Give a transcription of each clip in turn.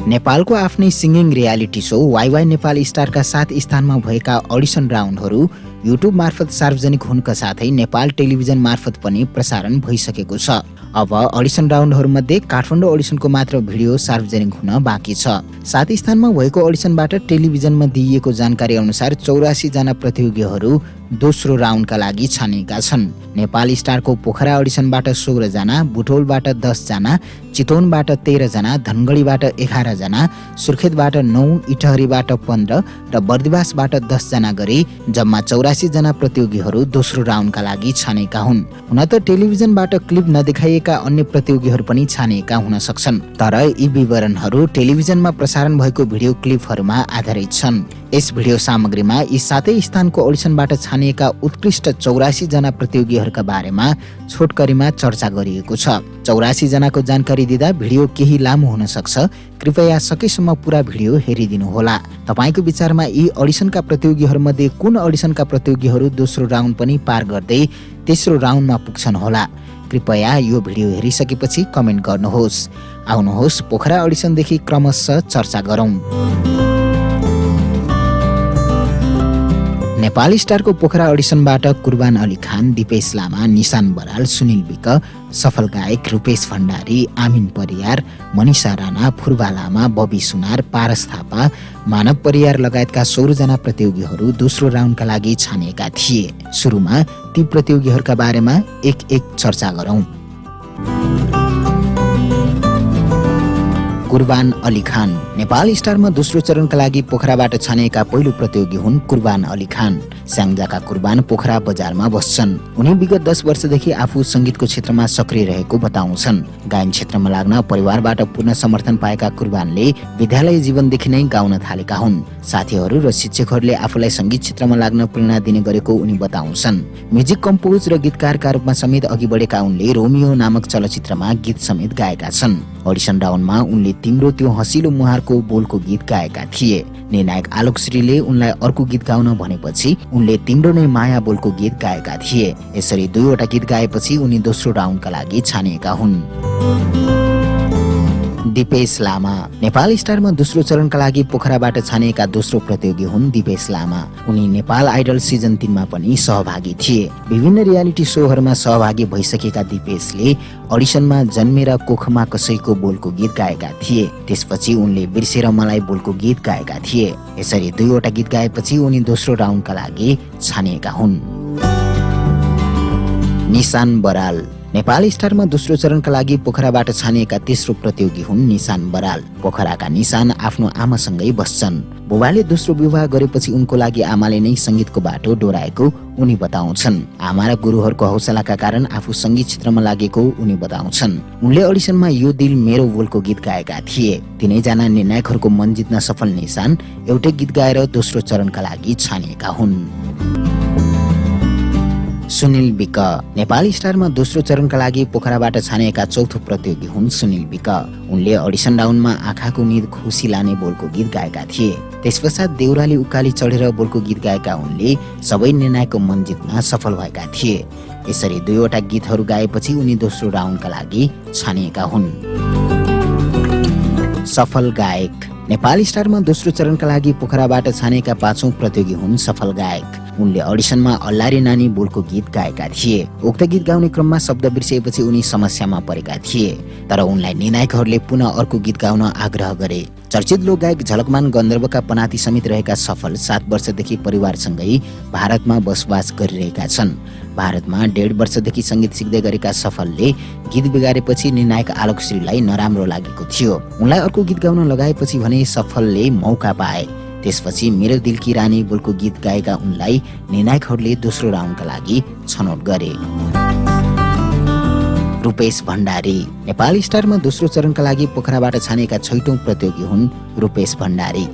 नेपालको आफ्नै singing reality show Wai Wai Nepal स्टारका 7 स्थानमा भएका अडिसन राउन्डहरू युट्युब मार्फत सार्वजनिक हुनुका साथै नेपाल टेलिभिजन मार्फत पनि प्रसारण भइसकेको छ। अब अडिसन राउन्डहरूमध्ये काठमाडौँ अडिसनको मात्र भिडियो सार्वजनिक हुन बाँकी छ। 7 स्थानमा भएको अडिसनबाट टेलिभिजनमा दिइएको जानकारी अनुसार 84 जना प्रतियोगीहरू दोस्रो राउन्डका लागि छानिएका छन्। नेपाल स्टारको पोखरा अडिसनबाट 16 जना, बुटोलबाट 10 जना, चितवनबाट 13 जना, धनगढीबाट 11 जना, सुर्खेतबाट 9, इटहरीबाट 15 र बर्दिवासबाट 10 जना गरी जम्मा 84 जना प्रतियोगीहरू दोस्रो राउन्डका लागि छानेका हुन्। हुन त टेलिभिजनबाट क्लिप नदेखाइएका अन्य प्रतियोगीहरू पनि छानिएका हुन सक्छन्, तर यी विवरणहरू टेलिभिजनमा प्रसारण भएको भिडियो क्लिपहरूमा आधारित छन्। यस भिडियो सामग्रीमा यी 7 स्थानको अडिसनबाट छानिएका उत्कृष्ट 84 जना प्रतियोगीहरूका बारेमा छोटकरीमा चर्चा गरिएको छ। 84 जनाको जानकारी दिँदा भिडियो केही लामो हुन सक्छ, कृपया सकेसम्म पुरा भिडियो हेरिदिनुहोला। तपाईको विचारमा यी अडिसनका प्रतियोगीहरूमध्ये कुन अडिसनका प्रतियोगीहरू दोस्रो राउन्ड पनि पार गर्दै तेस्रो राउन्डमा पुग्छन् होला? कृपया यो भिडियो हेरिसकेपछि कमेन्ट गर्नुहोस्। आउनुहोस् पोखरा अडिसनदेखि क्रमशः चर्चा गरौँ। नेपाल स्टारको पोखरा अडिसनबाट कुर्बान अली खान, दिपेश लामा, निशान बराल, सुनिल विक, सफल गायक रूपेश भण्डारी, आमिन परियार, मनिषा राणा, फुर्बा लामा, बबी सुनार, पारस थापा, मानव परियार लगायतका 16 जना प्रतियोगीहरू दोस्रो राउन्डका लागि छानिएका थिए। सुरुमा ती प्रतियोगीहरूका बारेमा एक चर्चा गरौँ। कुर्बान अली खान नेपाल स्टारमा दोस्रो चरणका लागि पोखराबाट छानिएका पहिलो प्रतियोगी हुन् कुर्बान अली खान। स्याङ्जाका कुर्बान पोखरा बजारमा बस्छन्। उनी विगत 10 वर्षदेखि आफू संगीतको क्षेत्रमा सक्रिय रहेको बताउँछन्। गायन क्षेत्रमा लाग्न परिवारबाट पूर्ण समर्थन पाएका कुर्बानले विद्यालय जीवनदेखि नै गाउन थालेका हुन्। साथीहरू र शिक्षकहरूले आफूलाई संगीत क्षेत्रमा लाग्न प्रेरणा दिने गरेको उनी बताउँछन्। म्युजिक कम्पोज र गीतकारका रूपमा समेत अघि बढेका उनले रोमियो नामक चलचित्रमा गीत समेत गाएका छन्। अडिसन राउन्डमा उनले तिम्रो त्यो हँसिलो मुहारको बोलको गीत गाएका थिए। निर्णायक आलोक श्रीले उनलाई अर्को गीत गाउन भनेपछि उनले तिम्रो नै माया बोलको गीत गाएका थिए। यसरी 2 वटा गीत गाएपछि उनी दोस्रो राउन्डका लागि छानिएका हुन्। दिपेश लामा नेपाल स्टारमा दोस्रो चरणका लागि पोखराबाट छानिएका दोस्रो प्रतियोगी हुन् दिपेश लामा। उनी नेपाल आइडल सिजन 3 मा पनि सहभागी थिए। विभिन्न रियालिटी सोहरूमा सहभागी भइसकेका दिपेशले अडिसनमा जन्मेर कोखमा कसैको बोलको गीत गाएका थिए। त्यसपछि उनले बिर्सेर मलाई बोलको गीत गाएका थिए। यसरी 2 वटा गीत गाएपछि उनी दोस्रो राउन्डका लागि छानिएका हुन्। निशान बराल नेपाल स्टारमा दोस्रो चरणका लागि पोखराबाट छानिएका तेस्रो प्रतियोगी हुन् निशान बराल। पोखराका निशान आफ्नो आमासँगै बस्छन्। बुबाले दोस्रो विवाह गरेपछि उनको लागि आमाले नै संगीतको बाटो डोराएको उनी बताउँछन्। आमा र गुरुहरूको हौसलाका कारण आफू संगीत क्षेत्रमा लागेको उनी बताउँछन्। उनले अडिसनमा यो दिल मेरो बोलको गीत गाएका थिए। तीनैजना निर्णायकहरूको मन जित्न सफल निशान एउटै गीत गाएर दोस्रो चरणका लागि छानिएका हुन्। सुनिल विक नेपाल स्टारमा दोस्रो चरणका लागि पोखराबाट छानिएका चौथो प्रतियोगी हुन् सुनिल विक। उनले अडिसन राउन्डमा आँखाको निद खुसी लाने बोलको गीत गाएका थिए। त्यसपश्चात देउराली उकाली चढेर बोलको गीत गाएका उनले सबै निर्णायकको मन जित्न सफल भएका थिए। यसरी 2 वटा गीतहरू गाएपछि उनी दोस्रो राउन्डका लागि छानिएका हुन्। सफल गायक नेपाल स्टारमा दोस्रो चरणका लागि पोखराबाट छानिएका 5औं प्रतियोगी हुन् सफल गायक। उनले अडिसनमा अल्लारी नानी बोलको गीत गाएका थिए। उक्त गीत गाउने क्रममा शब्द बिर्सिएपछि उनी समस्यामा परेका थिए, तर उनलाई निर्णायकहरूले पुनः अर्को गीत गाउन आग्रह गरे। चर्चित लोकगायक झलकमान गन्धर्वका पनाती समेत रहेका सफल 7 वर्षदेखि परिवारसँगै भारतमा बसोबास गरिरहेका छन्। भारतमा 1.5 वर्षदेखि संगीत सिक्दै गरेका सफलले गीत बिगारेपछि निर्णायक आलोक श्रीलाई नराम्रो लागेको थियो। उनलाई अर्को गीत गाउन लगाएपछि भने सफलले मौका पाए। त्यसपछि मेरो दिल की रानी बोलको गीत गाएका उनलाई निर्णायकहरूले दोस्रो राउन्डका लागि छनौट गरे। रूपेश भण्डारी नेपाल स्टारमा दोस्रो चरणका लागि पोखराबाट छानिएका 6औं प्रतियोगी हुन् रूपेश भण्डारी।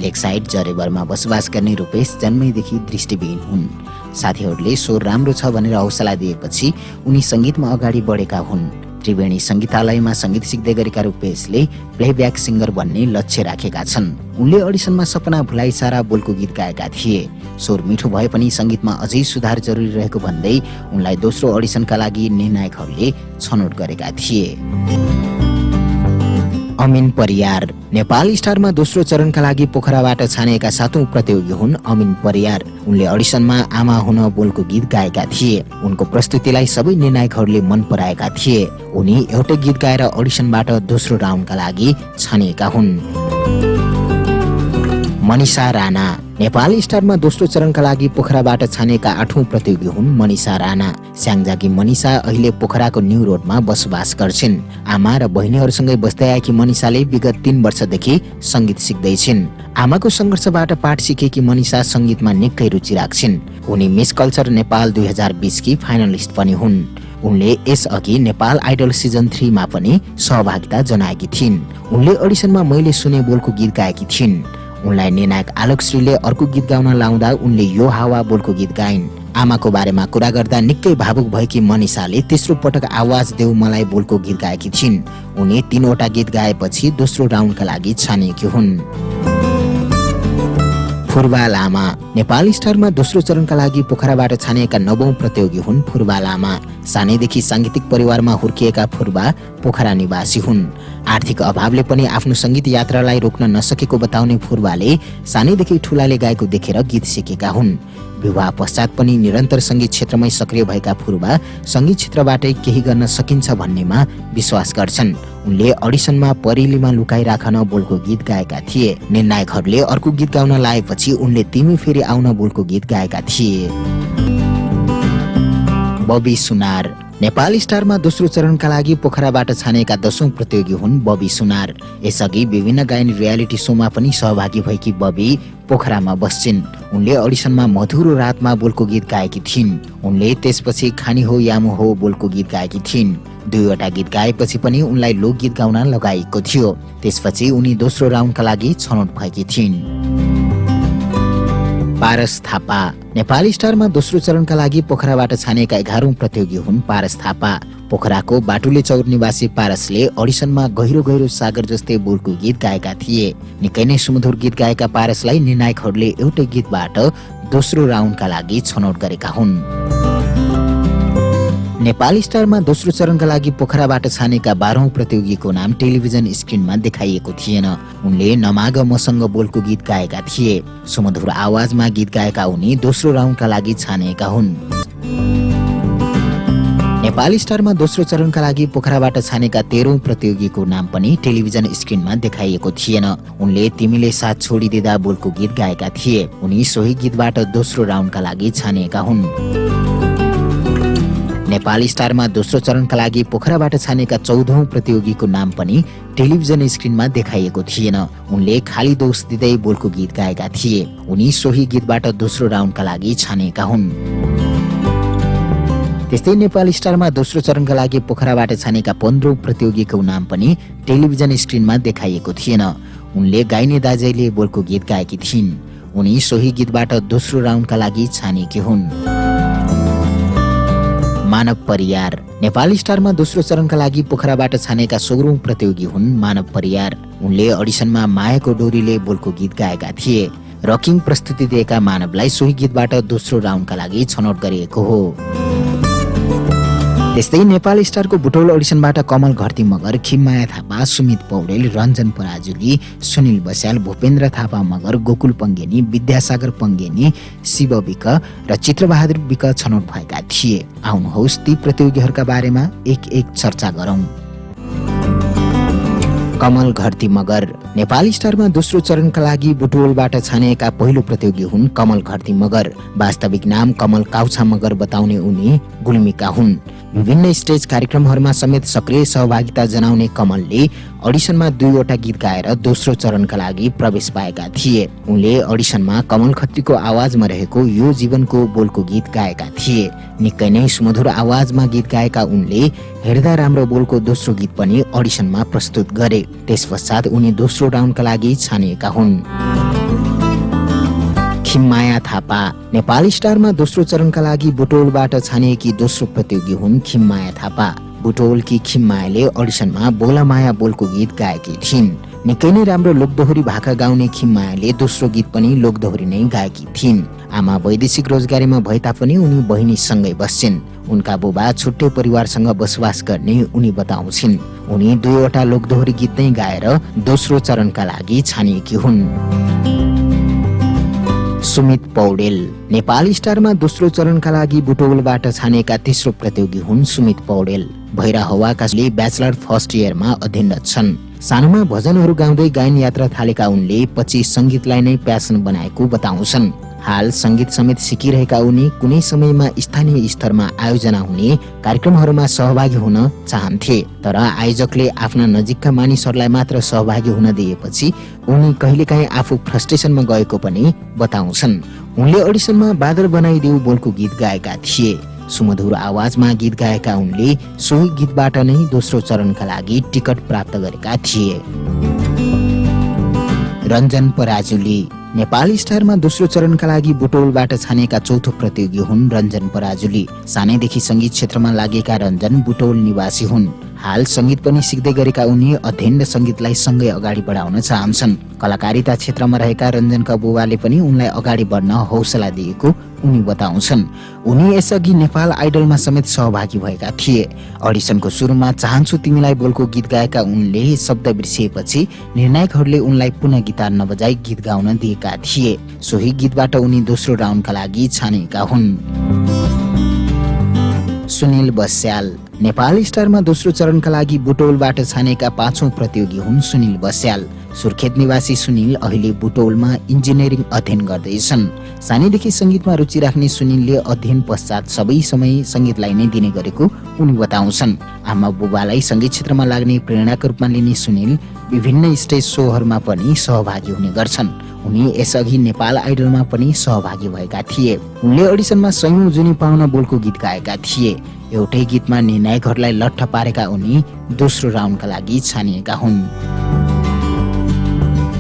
लेकसाइड जरेबरमा बसोबास गर्ने रूपेश जन्मैदेखि दृष्टिविहीन हुन्। साथीहरूले स्वर राम्रो छ भनेर हौसला दिएपछि उनी संगीतमा अगाडि बढेका हुन्। त्रिवेणी संगीतालयमा संगीत सिक्दै गरेका रूपेशले प्लेब्याक सिङ्गर बन्ने लक्ष्य राखेका छन्। उनले अडिसनमा सपना भुलाई सारा बोलको गीत गाएका थिए। स्वर मिठो भए पनि संगीतमा अझै सुधार जरुरी रहेको भन्दै उनलाई दोस्रो अडिसनका लागि निर्णायकहरूले छनौट गरेका थिए। अमिन परियार नेपाल स्टारमा दोस्रो चरणका लागि पोखराबाट छानिएका 7औं प्रतियोगी हुन् अमिन परियार। उनले अडिसनमा आमा हुन बोलको गीत गाएका थिए। उनको प्रस्तुतिलाई सबै निर्णायकहरूले मन पराएका थिए। उनी एउटै गीत गाएर अडिसनबाट दोस्रो राउन्डका लागि छानिएका हुन्। मनिषा राणा नेपाल स्टारमा दोस्रो चरणका लागि पोखराबाट छानिएका 8औं प्रतियोगी हुन् मनिषा राणा। स्याङ्जाकी मनिषा अहिले पोखराको न्यू रोडमा बसोबास गर्छिन्। आमा र बहिनीहरूसँगै बस्दै आएकी मनिषाले विगत 3 वर्षदेखि सङ्गीत सिक्दैछिन्। आमाको सङ्घर्षबाट पाठ सिकेकी मनिषा सङ्गीतमा निकै रुचि राख्छिन्। उनी मिस कल्चर नेपाल 2020 की फाइनलिस्ट पनि हुन्। उनले यसअघि नेपाल आइडल सिजन 3 मा पनि सहभागिता जनाएकी थिइन्। उनले अडिसनमा मैले सुने बोलको गीत गाएकी थिइन्। उनलाई निर्णायक आलोकश्रीले अर्को गीत गाउन लाउँदा उनले यो हावा बोलको गीत गाइन्। आमाको बारेमा कुरा गर्दा निकै भावुक भएकी मनिषाले तेस्रो पटक आवाज देऊ मलाई बोलको गीत गाएकी छिन्। उनी 3 वटा गीत गाएपछि दोस्रो राउन्डका लागि छानिएकी हुन्। फुर्बा लामा नेपाल स्टारमा दोस्रो चरणका लागि पोखराबाट छानिएका 9औं प्रतियोगी हुन् फुर्बा लामा। सानैदेखि साङ्गीतिक परिवारमा हुर्किएका फुर्बा पोखरा निवासी हुन्। आर्थिक अभावले पनि आफ्नो सङ्गीत यात्रालाई रोक्न नसकेको बताउने फुर्बाले सानैदेखि ठुलाले गाएको देखेर गीत सिकेका हुन्। विवाह पश्चात पनि निरन्तर सङ्गीत क्षेत्रमै सक्रिय भएका फुर्बा सङ्गीत क्षेत्रबाटै केही गर्न सकिन्छ भन्नेमा विश्वास गर्छन्। उनले अडिसनमा परेलीमा लुकाइराख न बोलको गीत गाएका थिए। निर्णायकहरूले अर्को गीत गाउन लाएपछि उनले तिमी फेरि आउन बोलको गीत गाएका थिए। बबी सुनार नेपाल स्टारमा दोस्रो चरणका लागि पोखराबाट छानिएका 10औं प्रतियोगी हुन् बबी सुनार। यसअघि विभिन्न गायन रियालिटी सोमा पनि सहभागी भएकी बबी पोखरामा बस्छिन्। उनले अडिसनमा मधुरो रातमा बोलको गीत गाएकी थिइन्। उनले त्यसपछि खानी हो यामो हो बोलको गीत गाएकी थिइन्। 2 वटा गीत गाएपछि पनि उनलाई लोकगीत गाउन लगाइएको थियो। त्यसपछि उनी दोस्रो राउन्डका लागि छनौट भएकी थिइन्। पारस थापा नेपाल स्टारमा दोस्रो चरणका लागि पोखराबाट छानिएका 11औं प्रतियोगी हुन् पारस थापा। पोखराको बाटुले चौर निवासी पारसले अडिसनमा गहिरो गहिरो सागर जस्तै बोलको गीत गाएका थिए। निकै नै सुमधुर गीत गाएका पारसलाई निर्णायकहरूले एउटै गीतबाट दोस्रो राउन्डका लागि छनौट गरेका हुन्। नेपाल स्टारमा दोस्रो चरणका लागि पोखराबाट छानेका 12औं प्रतियोगीको नाम टेलिभिजन स्क्रिनमा देखाइएको थिएन। उनले नमाग मसँग बोलको गीत गाएका थिए। सुमधुर आवाजमा गीत गाएका उनी दोस्रो राउन्डका लागि छानिएका हुन्। नेपाल स्टारमा दोस्रो चरणका लागि पोखराबाट छानेका 13औं प्रतियोगीको नाम पनि टेलिभिजन स्क्रिनमा देखाइएको थिएन। उनले तिमीले साथ छोडिदिँदा बोलको गीत गाएका थिए। उनी सोही गीतबाट दोस्रो राउन्डका लागि छानिएका हुन्। नेपाल स्टारमा दोस्रो चरणका लागि पोखराबाट छानेका 14औं प्रतियोगीको नाम पनि टेलिभिजन स्क्रिनमा देखाइएको थिएन। उनले खाली दोष दिँदै बोलको गीत गाएका थिए। उनी सोही गीतबाट दोस्रो राउन्डका लागि छानिएका हुन्। त्यस्तै नेपाल स्टारमा दोस्रो चरणका लागि पोखराबाट छानेका 15औं प्रतियोगीको नाम पनि टेलिभिजन स्क्रिनमा देखाइएको थिएन। उनले गाइने दाजैले बोलको गीत गाएकी थिइन्। उनी सोही गीतबाट दोस्रो राउन्डका लागि छानिएकी हुन्। मानव परियार नेपाल स्टारमा दोस्रो चरणका लागि पोखराबाट छानेका 16औं प्रतियोगी हुन् मानव परियार। उनले अडिसनमा मायाको डोरीले बोलको गीत गाएका थिए। रकिङ प्रस्तुति दिएका मानवलाई सोही गीतबाट दोस्रो राउन्डका लागि छनौट गरिएको हो। त्यस्तै नेपाल स्टारको बुटौल अडिसनबाट कमल घरती मगर, खिममाया थापा, सुमित पौडेल, रञ्जन पराजुली, सुनिल बस्याल, भूपेन्द्र थापा मगर, गोकुल पङ्गेनी, विद्यासागर पङ्गेनी, शिव विक र चित्रबहादुर विक छनौट भएका थिए। आउनुहोस् ती प्रतियोगीहरूका बारेमा एक एक चर्चा गरौं। कमल घरती मगर नेपाल स्टारमा दोस्रो चरणका लागि बुटवलबाट छानिएका पहिलो प्रतियोगी हुन् कमल घरती मगर। वास्तविक नाम कमल काउछा मगर बताउने उनी गुल्मीका हुन्। विभिन्न स्टेज कार्यक्रमहरूमा समेत सक्रिय सहभागिता जनाउने कमलले अडिसनमा 2 वटा गीत गाएर दोस्रो चरणका लागि प्रवेश पाएका थिए। उनले अडिसनमा कमल खत्रीको आवाजमा रहेको यो जीवनको बोलको गीत गाएका थिए। निकै नै सुमधुर आवाजमा गीत गाएका उनले हेर्दा राम्रो बोलको दोस्रो गीत पनि अडिसनमा प्रस्तुत गरे। त्यसपश्चात उनी दोस्रो राउन्डका लागि छानिएका हुन्। खिममाया थापा नेपाल स्टारमा दोस्रो चरणका लागि बुटौलबाट छानिएकी दोस्रो प्रतियोगी हुन् खिममाया थापा। बुटौलकी खिममायाले अडिसनमा बोला माया बोलको गीत गाएकी थिइन्। निकै नै राम्रो लोकदोहोरी भाका गाउने खिममायाले दोस्रो गीत पनि लोकदोहोरी नै गाएकी थिइन्। आमा वैदेशिक रोजगारीमा भए तापनि उनी बहिनीसँगै बस्छिन्। उनका बुबा छुट्टै परिवारसँग बसोबास गर्ने उनी बताउँछिन्। उनी 2वटा लोकदोहोरी गीत नै गाएर दोस्रो चरणका लागि छानिएकी हुन्। सुमित पौडेल नेपाल स्टारमा दोस्रो चरणका लागि बुटवलबाट छानिएका तेस्रो प्रतियोगी हुन् सुमित पौडेल। भैरा हवाका ब्याचलर फर्स्ट इयरमा अध्ययनरत छन्। सानोमा भजनहरू गाउँदै गायन यात्रा थालेका उनले पछि संगीतलाई नै प्यासन बनाएको बताउँछन्। हाल संगीत समेत सिकिरहेका उनी कुनै समयमा स्थानीय स्तरमा आयोजना हुने कार्यक्रमहरूमा सहभागी हुन चाहन्थे, तर आयोजकले आफ्ना नजिकका मानिसहरूलाई मात्र सहभागी हुन दिएपछि उनी कहिलेकाहीँ आफू फ्रस्ट्रेसनमा गएको पनि बताउँछन्। उनले अडिसनमा बादल बनाइदेऊ बोलको गीत गाएका थिए। सुमधुर आवाजमा गीत गाएका उनले सोही गीतबाट नै दोस्रो चरणका लागि टिकट प्राप्त गरेका थिए। रञ्जन पराजुली नेपाल स्टारमा दोस्रो चरणका लागि बुटवलबाट छानिएका चौथो प्रतियोगी हुन् रञ्जन पराजुली। सानैदेखि संगीत क्षेत्रमा लागेका रञ्जन बुटवल निवासी हुन्। हाल संगीत पनि सिक्दै गरेका उनी अध्ययन र संगीतलाई सँगै अगाडि बढाउन चाहन्छन्। कलाकारिता क्षेत्रमा रहेका रञ्जनका बुबाले पनि उनलाई अगाडि बढ्न हौसला दिएको उनी बताउँछन्। उनी यसअघि नेपाल आइडलमा समेत सहभागी भएका थिए। अडिसनको सुरुमा चाहन्छु तिमीलाई बोलको गीत गाएका उनले शब्द बिर्सिएपछि निर्णायकहरूले उनलाई पुनः गिटार नबजाई गीत गाउन दिएका थिए। सोही गीतबाट उनी दोस्रो राउन्डका लागि छानिएका हुन्। सुनिल बस्याल नेपाल स्टारमा दोस्रो चरणका लागि बुटवलबाट छानेका पाँचौं प्रतियोगी हुन् सुनिल बस्याल। सुर्खेत निवासी सुनिल अहिले बुटवलमा इन्जिनियरिङ अध्ययन गर्दैछन्। सानैदेखि संगीतमा रुचि राख्ने सुनिलले अध्ययन पश्चात सबै समय संगीतलाई नै दिने गरेको उनी बताउँछन्। आमा बुबालाई संगीत क्षेत्रमा लाग्ने प्रेरणाका रूपमा लिने सुनिल विभिन्न स्टेज सोहरूमा पनि सहभागी हुने गर्छन्। उनी यसअघि नेपाल आइडलमा पनि सहभागी भएका थिए। उनले अडिसनमा सयौं जुनी पाउन बोलको गीत गाएका थिए। एउटै गीतमा निर्णायकहरूलाई लट्ठ पारेका उनी दोस्रो राउन्डका लागि छानिएका हुन्।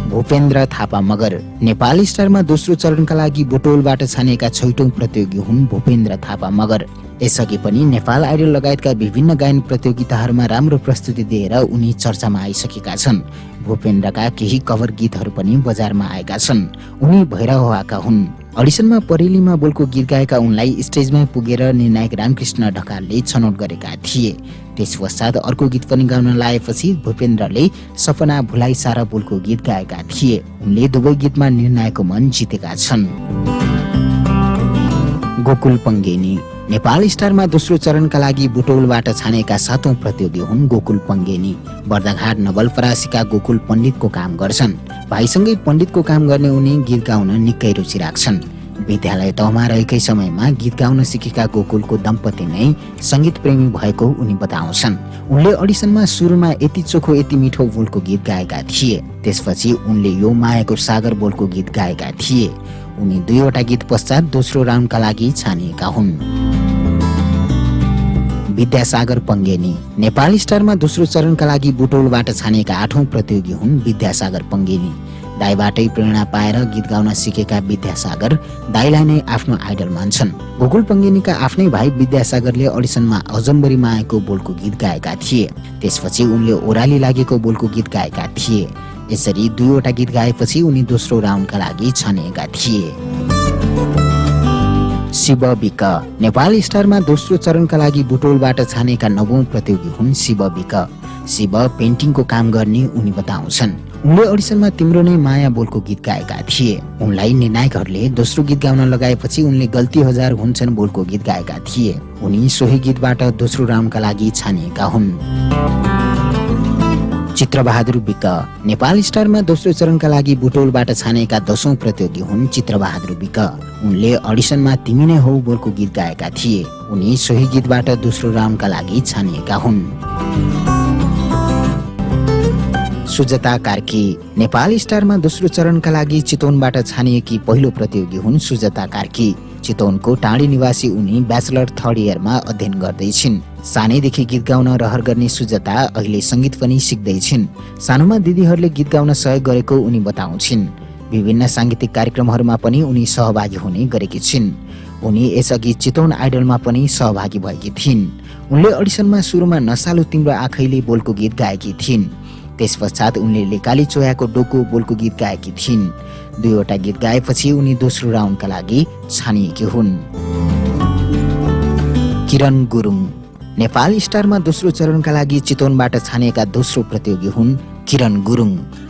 भूपेन्द्र थापा मगर नेपाल स्टारमा दोस्रो चरणका लागि बुटवलबाट छानिएका छैटौं प्रतियोगी हुन् भूपेन्द्र थापा मगर। यसअघि पनि नेपाल आइडल लगायतका विभिन्न गायन प्रतियोगिताहरूमा राम्रो प्रस्तुति दिएर उनी चर्चामा आइसकेका छन्। भूपेन्द्रका केही कभर गीतहरू पनि बजारमा आएका छन्। उनी भैरहवाका हुन्। अडिसनमा परेलीमा बोलको गीत गाएका उनलाई स्टेजमै पुगेर निर्णायक रामकृष्ण ढकालले छनौट गरेका थिए। त्यस पश्चात अर्को गीत पनि गाउन लाएपछि भूपेन्द्रले सपना भुलाइ सारा बोलको गीत गाएका थिए। उनले दुवै गीतमा निर्णायकको मन जितेका छन्। गोकुल पङ्गेनी नेपाल स्टारमा दोस्रो चरणका लागि बुटवलबाट छानेका सातौं प्रतियोगी हुन् गोकुल पङ्गेनी। बर्दाघाट नवलपरासीका गोकुल पण्डितको काम गर्छन्। भाइसँगै पण्डितको काम गर्ने उनी गीत गाउन निकै रुचि राख्छन्। विद्यालय तहमा रहेकै समयमा गीत गाउन सिकेका गोकुलको दम्पति नै संगीत प्रेमी भएको उनी बताउँछन्। उनले अडिसनमा सुरुमा यति चोखो यति मिठो बोलको गीत गाएका थिए। त्यसपछि उनले यो मायाको सागर बोलको गीत गाएका थिए। उनी 2वटा गीत पश्चात दोस्रो राउन्डका लागि छानिएका हुन्। विद्यासागर पङ्गेनी नेपाल स्टारमा दोस्रो चरणका लागि बुटवलबाट छानिएका 8औं प्रतियोगी हुन् विद्यासागर पङ्गेनी। दाइबाटै प्रेरणा पाएर गीत गाउन सिकेका विद्यासागर दाइलाई नै आफ्नो आइडल मान्छन्। गोकुल पङ्गेनीका आफ्नै भाइ विद्यासागरले अडिसनमा अजम्बरी मायाको बोलको गीत गाएका थिए। त्यसपछि उनले ओराली लागेको बोलको गीत गाएका थिए। यसरी 2वटा गीत गाएपछि उनी दोस्रो राउन्डका लागि छानिएका थिए। शिव विक नेपाल स्टारमा दोस्रो चरणका लागि बुटवलबाट छानेका 9औं प्रतियोगी हुन् शिव विक। शिव पेन्टिङको काम गर्ने उनी बताउँछन्। उनले अडिसनमा तिम्रो नै माया बोलको गीत गाएका थिए। उनलाई निर्णायकहरूले दोस्रो गीत गाउन लगाएपछि उनले गल्ती हजार हुन्छन् बोलको गीत गाएका थिए। उनी सोही गीतबाट दोस्रो राउन्डका लागि छानिएका हुन्। चित्रबहादुर विक नेपाल स्टारमा दोस्रो चरणका लागि बुटवलबाट छानेका 10औं प्रतियोगी हुन् चित्रबहादुर विक। उनले अडिसनमा तिमी नै हौ बोलको गीत गाएका थिए। उनी सोही गीतबाट दोस्रो राउन्डका लागि छानिएका हुन्। सुजता कार्की नेपाल स्टारमा दोस्रो चरणका लागि चितवनबाट छानिएकी पहिलो प्रतियोगी हुन् सुजता कार्की। चितवनको टाढी निवासी उनी ब्याचलर थर्ड इयरमा अध्ययन गर्दैछिन्। सानैदेखि गीत गाउन रहर गर्ने सुजता अहिले संगीत पनि सिक्दैछिन्। सानोमा दिदीहरूले गीत गाउन सहयोग गरेको उनी बताउँछिन्। विभिन्न सांगीतिक कार्यक्रमहरूमा पनि उनी सहभागी हुने गरेकी छिन्। उनी यसअघि चितवन आइडलमा पनि सहभागी भएकी थिइन्। उनले अडिसनमा सुरुमा नसालु तिम्रो आँखैले बोलको गीत गाएकी थिइन्। त्यसपश्चात उनले लेकाली चोयाको डोको बोलको गीत गाएकी थिइन्। 2वटा गीत गाएपछि उनी दोस्रो राउन्डका लागि छानिएकी हुन्। किरण गुरुङ नेपाल स्टारमा दोस्रो चरणका लागि चितवनबाट छानिएका दोस्रो प्रतियोगी हुन् किरण गुरुङ।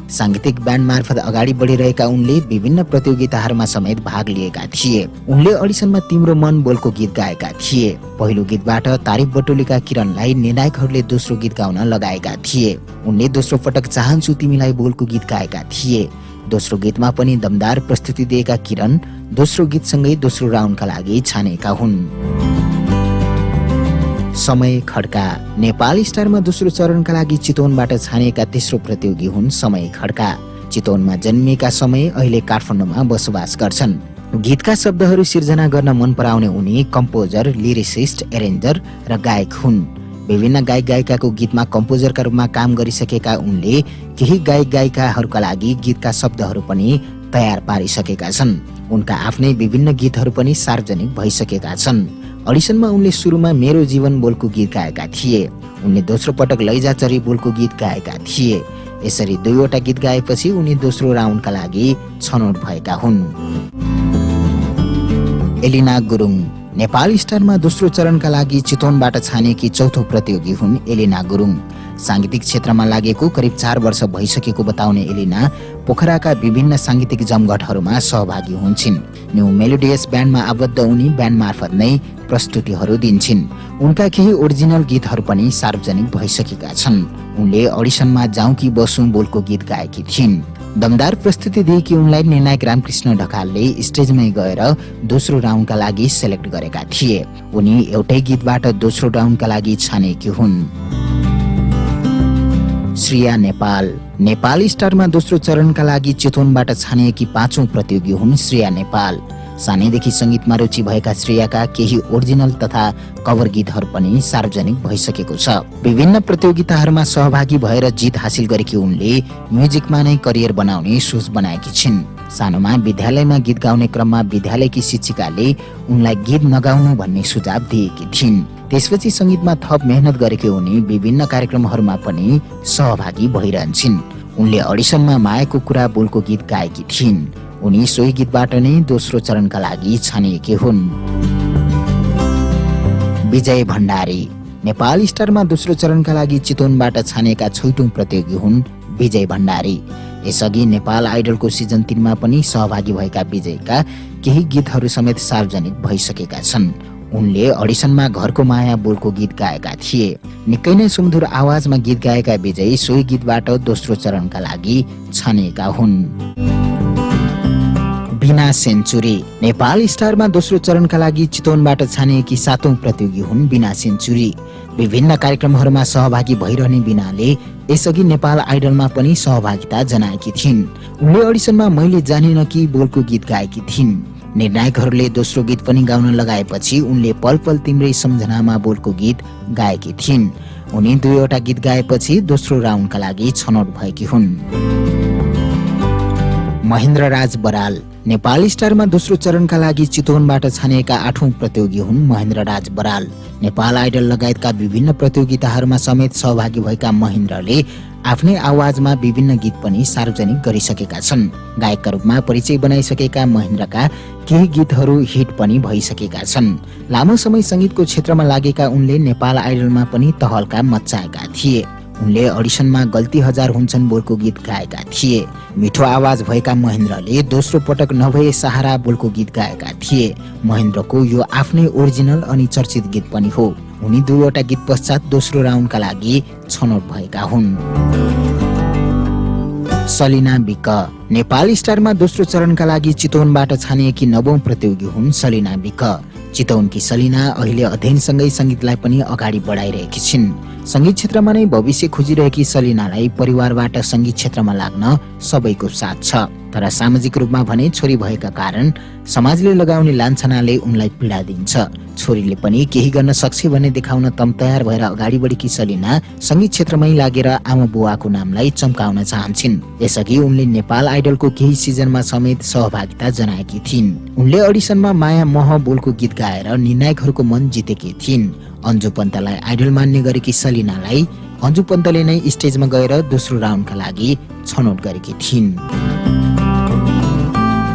सांगीतिक ब्यान्ड मार्फत अगाडि बढिरहेका उनले विभिन्न प्रतियोगिताहरूमा समेत भाग लिएका थिए। उनले अडिसनमा तिम्रो मन बोलको गीत गाएका थिए। पहिलो गीतबाट तारिफ बटुलेका किरणलाई निर्णायकहरूले दोस्रो गीत गाउन लगाएका थिए। उनले दोस्रो पटक चाहन्छु तिमीलाई बोलको गीत गाएका थिए। दोस्रो गीतमा पनि दमदार प्रस्तुति दिएका किरण दोस्रो गीतसँगै दोस्रो राउन्डका लागि छानेका हुन्। समय खड्का। नेपाल स्टारमा दोस्रो चरणका लागि चितवनबाट छानिएका तेस्रो प्रतियोगी हुन् समय खड्का। चितवनमा जन्मिएका समय अहिले काठमाडौँमा बसोबास गर्छन्। गीतका शब्दहरू सिर्जना गर्न मन पराउने उनी कम्पोजर, लिरिसिस्ट, एरेन्जर र गायक हुन्। विभिन्न गायक गायिकाको गीतमा कम्पोजरका रूपमा काम गरिसकेका उनले केही गायक गायिकाहरूका लागि गीतका शब्दहरू पनि तयार पारिसकेका छन्। उनका आफ्नै विभिन्न गीतहरू पनि सार्वजनिक भइसकेका छन्। अडिसनमा उनले सुरुमा मेरो जीवन बोलको गीत गाएका थिए। उनले दोस्रो पटक लैजा चरी बोलको गीत गाएका थिए। यसरी दुईवटा गीत गाएपछि उनी दोस्रो राउन्डका लागि छनौट भएका हुन्। एलिना गुरुङ। नेपाल स्टारमा दोस्रो चरणका लागि चितवनबाट छानिएकी चौथो प्रतियोगी हुन् एलिना गुरुङ। सांगीतिक क्षेत्रमा लागेको करिब 4 वर्ष भइसकेको बताउने एलिना पोखराका विभिन्न सांगीतिक जमघटहरूमा सहभागी हुन्छन्। न्यू मेलोडियस ब्यान्डमा आबद्ध उनी ब्यान्ड मार्फत नै प्रस्तुतिहरू दिन्छन्। उनका केही ओरिजिनल गीतहरू पनि सार्वजनिक भइसकेका छन्। उनले अडिसनमा जाउँ कि बसौँ बोलको गीत गाएकी थिइन्। दमदार प्रस्तुति दिएकी उनलाई निर्णायक रामकृष्ण ढकालले स्टेजमै गएर दोस्रो राउन्डका लागि सेलेक्ट गरेका थिए। उनी एउटै गीतबाट दोस्रो राउन्डका लागि छानिएकी हुन्। श्रेया नेपाल। नेपाल स्टारमा दोस्रो चरणका लागि चितवनबाट छानिएकी पाँचौं प्रतियोगी हुन् श्रेया नेपाल। सानैदेखि संगीतमा रुचि भएका श्रेयाका केही ओरिजिनल तथा कभर गीतहरू पनि सार्वजनिक भइसकेको छ। विभिन्न प्रतियोगिताहरूमा सहभागी भएर जित हासिल गरेकी उनले म्युजिकमा नै करियर बनाउने सोच बनाएकी छिन्। सानोमा विद्यालयमा गीत गाउने क्रममा विद्यालयकी शिक्षिकाले उनलाई गीत नगाउनु भन्ने सुझाव दिएकी थिइन्। त्यसपछि संगीतमा थप मेहनत गरेकी उनी विभिन्न कार्यक्रमहरूमा पनि सहभागी भइरहन्छन्। उनले अडिसनमा मायाको कुरा बोलको गीत गाएकी थिइन्। उनी सोही गीतबाट नै दोस्रो चरणका लागि छानिएकी हुन्। विजय भण्डारी। नेपाल स्टारमा दोस्रो चरणका लागि चितवनबाट छानिएका छैटौं प्रतियोगी हुन् विजय भण्डारी। यसअघि नेपाल आइडलको सिजन 3 मा पनि सहभागी भएका विजयका केही गीतहरू समेत सार्वजनिक भइसकेका छन्। उनले अडिसनमा घरको माया बोलको गीत गाएका थिए। निकै नै सुमधुर आवाजमा गीत गाएका विजय सोही गीतबाट दोस्रो चरणका लागि छानिएका हुन्। बिना सेन्चुरी। नेपाल स्टारमा दोस्रो चरणका लागि चितवनबाट छानिएकी 7औं प्रतियोगी हुन् बिना सेन्चुरी। विभिन्न कार्यक्रमहरूमा सहभागी भइरहने बिनाले यसअघि नेपाल आइडलमा पनि सहभागिता जनाएकी थिइन्। उनले अडिसनमा मैले जानिन कि बोलको गीत गाएकी थिइन्। निर्णायकहरूले दोस्रो गीत पनि गाउन लगाएपछि उनले पल पल तिम्रै सम्झनामा बोलको गीत गाएकी थिइन्। उनी दुईवटा गीत गाएपछि दोस्रो राउन्डका लागि छनौट भएकी हुन्। महेन्द्र राज बराल। नेपाल स्टारमा दोस्रो चरणका लागि चितवनबाट छानिएका 8औं प्रतियोगी हुन् महेन्द्र राज बराल। नेपाल आइडल लगायतका विभिन्न प्रतियोगिताहरूमा समेत सहभागी भएका महेन्द्रले आफ्नै आवाजमा विभिन्न गीत पनि सार्वजनिक गरिसकेका छन्। गायकका रूपमा परिचय बनाइसकेका महेन्द्रका केही गीतहरू हिट पनि भइसकेका छन्। लामो समय संगीतको क्षेत्रमा लागेका उनले नेपाल आइडलमा पनि तहल्का मच्चाएका थिए। उनले अडिसनमा गल्ती हजार हुन्छन् बोलको गीत गाएका थिए। मिठो आवाज भएका महेन्द्रले दोस्रो पटक नभए सहारा बोलको गीत गाएका थिए। महेन्द्रको यो आफ्नै ओरिजिनल अनि चर्चित गीत पनि हो। उनी दुईवटा गीत पश्चात दोस्रो राउन्डका लागि छनौट भएका हुन्। सलिना विक। नेपाल स्टारमा दोस्रो चरणका लागि चितवनबाट छानिएकी 9औं प्रतियोगी हुन् सलिना विक। चितवनकी सलिना अहिले अध्ययनसँगै संगीतलाई पनि अगाडि बढाइरहेकी छिन्। संगीत क्षेत्रमा नै भविष्य खोजिरहेकी सलिनालाई परिवारबाट संगीत क्षेत्रमा लाग्न सबैको साथ छ। तर सामाजिक रूपमा भने छोरी भएका कारण समाजले लगाउने लान्छनाले उनलाई पीडा दिन्छ। छोरीले पनि केही गर्न सक्छ भन्ने देखाउन तम तयार भएर अगाडि बढेकी सलिना संगीत क्षेत्रमै लागेर आमा बुवाको नामलाई चम्काउन चाहन्छन्। यसअघि उनले नेपाल आइडलको केही सिजनमा समेत सहभागिता जनाएकी थिइन्। उनले अडिसनमा माया मोह बोलको गीत गाएर निर्णायकहरूको मन जितेकी थिइन्। अन्जु पन्तलाई आइडल मान्ने गरेकी सलिनालाई अन्जु पन्तले नै स्टेजमा गएर दोस्रो राउन्डका लागि छनौट गरेकी थिइन्।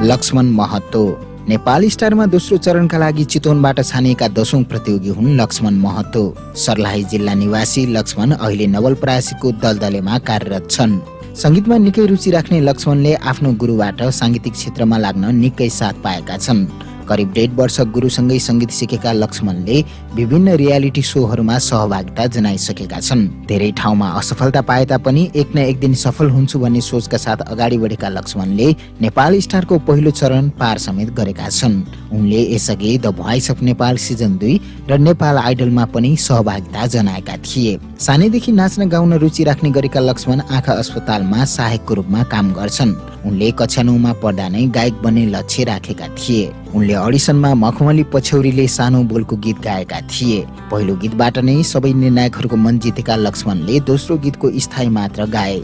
लक्ष्मण महतो। नेपाल स्टारमा दोस्रो चरणका लागि चितवनबाट छानिएका 10औं प्रतियोगी हुन् लक्ष्मण महतो। सर्लाही जिल्ला निवासी लक्ष्मण अहिले नवलपरासीको दलदलेमा कार्यरत छन्। संगीतमा निकै रुचि राख्ने लक्ष्मणले आफ्नो गुरुबाट सांगीतिक क्षेत्रमा लाग्न निकै साथ पाएका छन्। करिब 1.5 वर्ष गुरुसँगै संगीत सिकेका लक्ष्मणले विभिन्न रियालिटी शोहरूमा सहभागिता जनाइसकेका छन्। धेरै ठाउँमा असफलता पाए तापनि एक न एक दिन सफल हुन्छु भन्ने सोचका साथ अगाडि बढेका लक्ष्मणले नेपाल स्टारको पहिलो चरण पार समेत गरेका छन्। उनले यसअघि the voice of Nepal season 2 र नेपाल आइडलमा पनि सहभागिता जनाएका थिए। सानैदेखि नाच्न गाउन रुचि राख्ने गरेका लक्ष्मण आँखा अस्पतालमा सहायकको रूपमा काम गर्छन्। उनले कक्षा 9 मा पढ्दा नै गायक बन्ने लक्ष्य राखेका थिए। उनले अडिसनमा मखमली पछ्यौरीले सानो बोलको गीत गाएका थिए। पहिलो गीतबाट नै सबै निर्णायकहरूको मन जितेका लक्ष्मणले दोस्रो गीतको स्थायी मात्र गाए।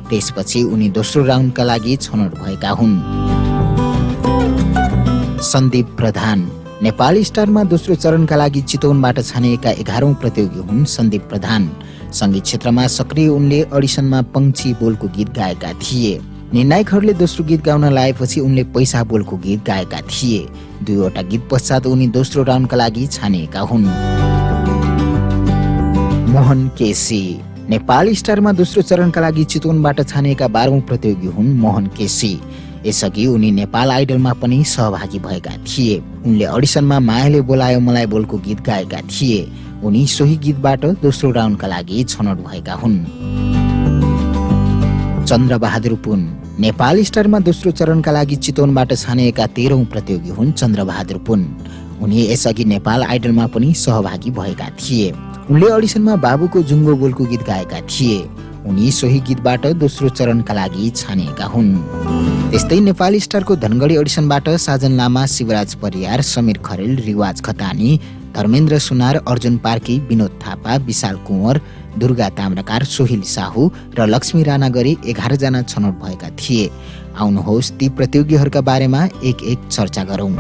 त्यसपछि उनी दोस्रो राउन्डका लागि छनौट भएका हुन्। सन्दीप प्रधान नेपाल स्टारमा दोस्रो चरणका लागि चितवनबाट छानिएका 11औं प्रतियोगी हुन् सन्दीप प्रधान। संगीत क्षेत्रमा सक्रिय उनले अडिसनमा पंक्षी बोलको गीत गाएका थिए। निर्णायकहरूले दोस्रो गीत गाउन लाएपछि उनले पैसा बोलको गीत गाएका थिए। 2वटा गीत पश्चात उनी दोस्रो राउन्डका लागि छानिएका हुन्। मोहन केसी नेपाल स्टारमा दोस्रो चरणका लागि चितवनबाट छानिएका 12औं प्रतियोगी हुन् मोहन केसी। यसअघि उनी नेपाल आइडलमा पनि सहभागी भएका थिए। उनले अडिसनमा मायाले बोलायो मलाई बोलको गीत गाएका थिए। उनी सोही गीतबाट दोस्रो राउन्डका लागि छनौट भएका हुन्। चन्द्रबहादुर पुन नेपाल स्टारमा दोस्रो चरणका लागि चितवनबाट छानिएका 13औं प्रतियोगी हुन् चन्द्रबहादुर पुन। उनी यसअघि नेपाल आइडलमा पनि सहभागी भएका थिए। उनले अडिसनमा बाबुको जुङ्गो बोलको गीत गाएका थिए। उनी सोही गीतबाट दोस्रो चरणका लागि छानिएका हुन्। त्यस्तै नेपाल स्टारको धनगढी अडिसनबाट साजन लामा, शिवराज परियार, समीर खरेल, रिवाज खतानी, धर्मेन्द्र सुनार, अर्जुन पार्की, विनोद थापा, विशाल कुँवर, दुर्गा ताम्राकार, सोहिल साहु र लक्ष्मी राणा गरी 11 जना छनौट भएका थिए। आउनुहोस् ती प्रतियोगीहरूका बारेमा एक एक चर्चा गरौं।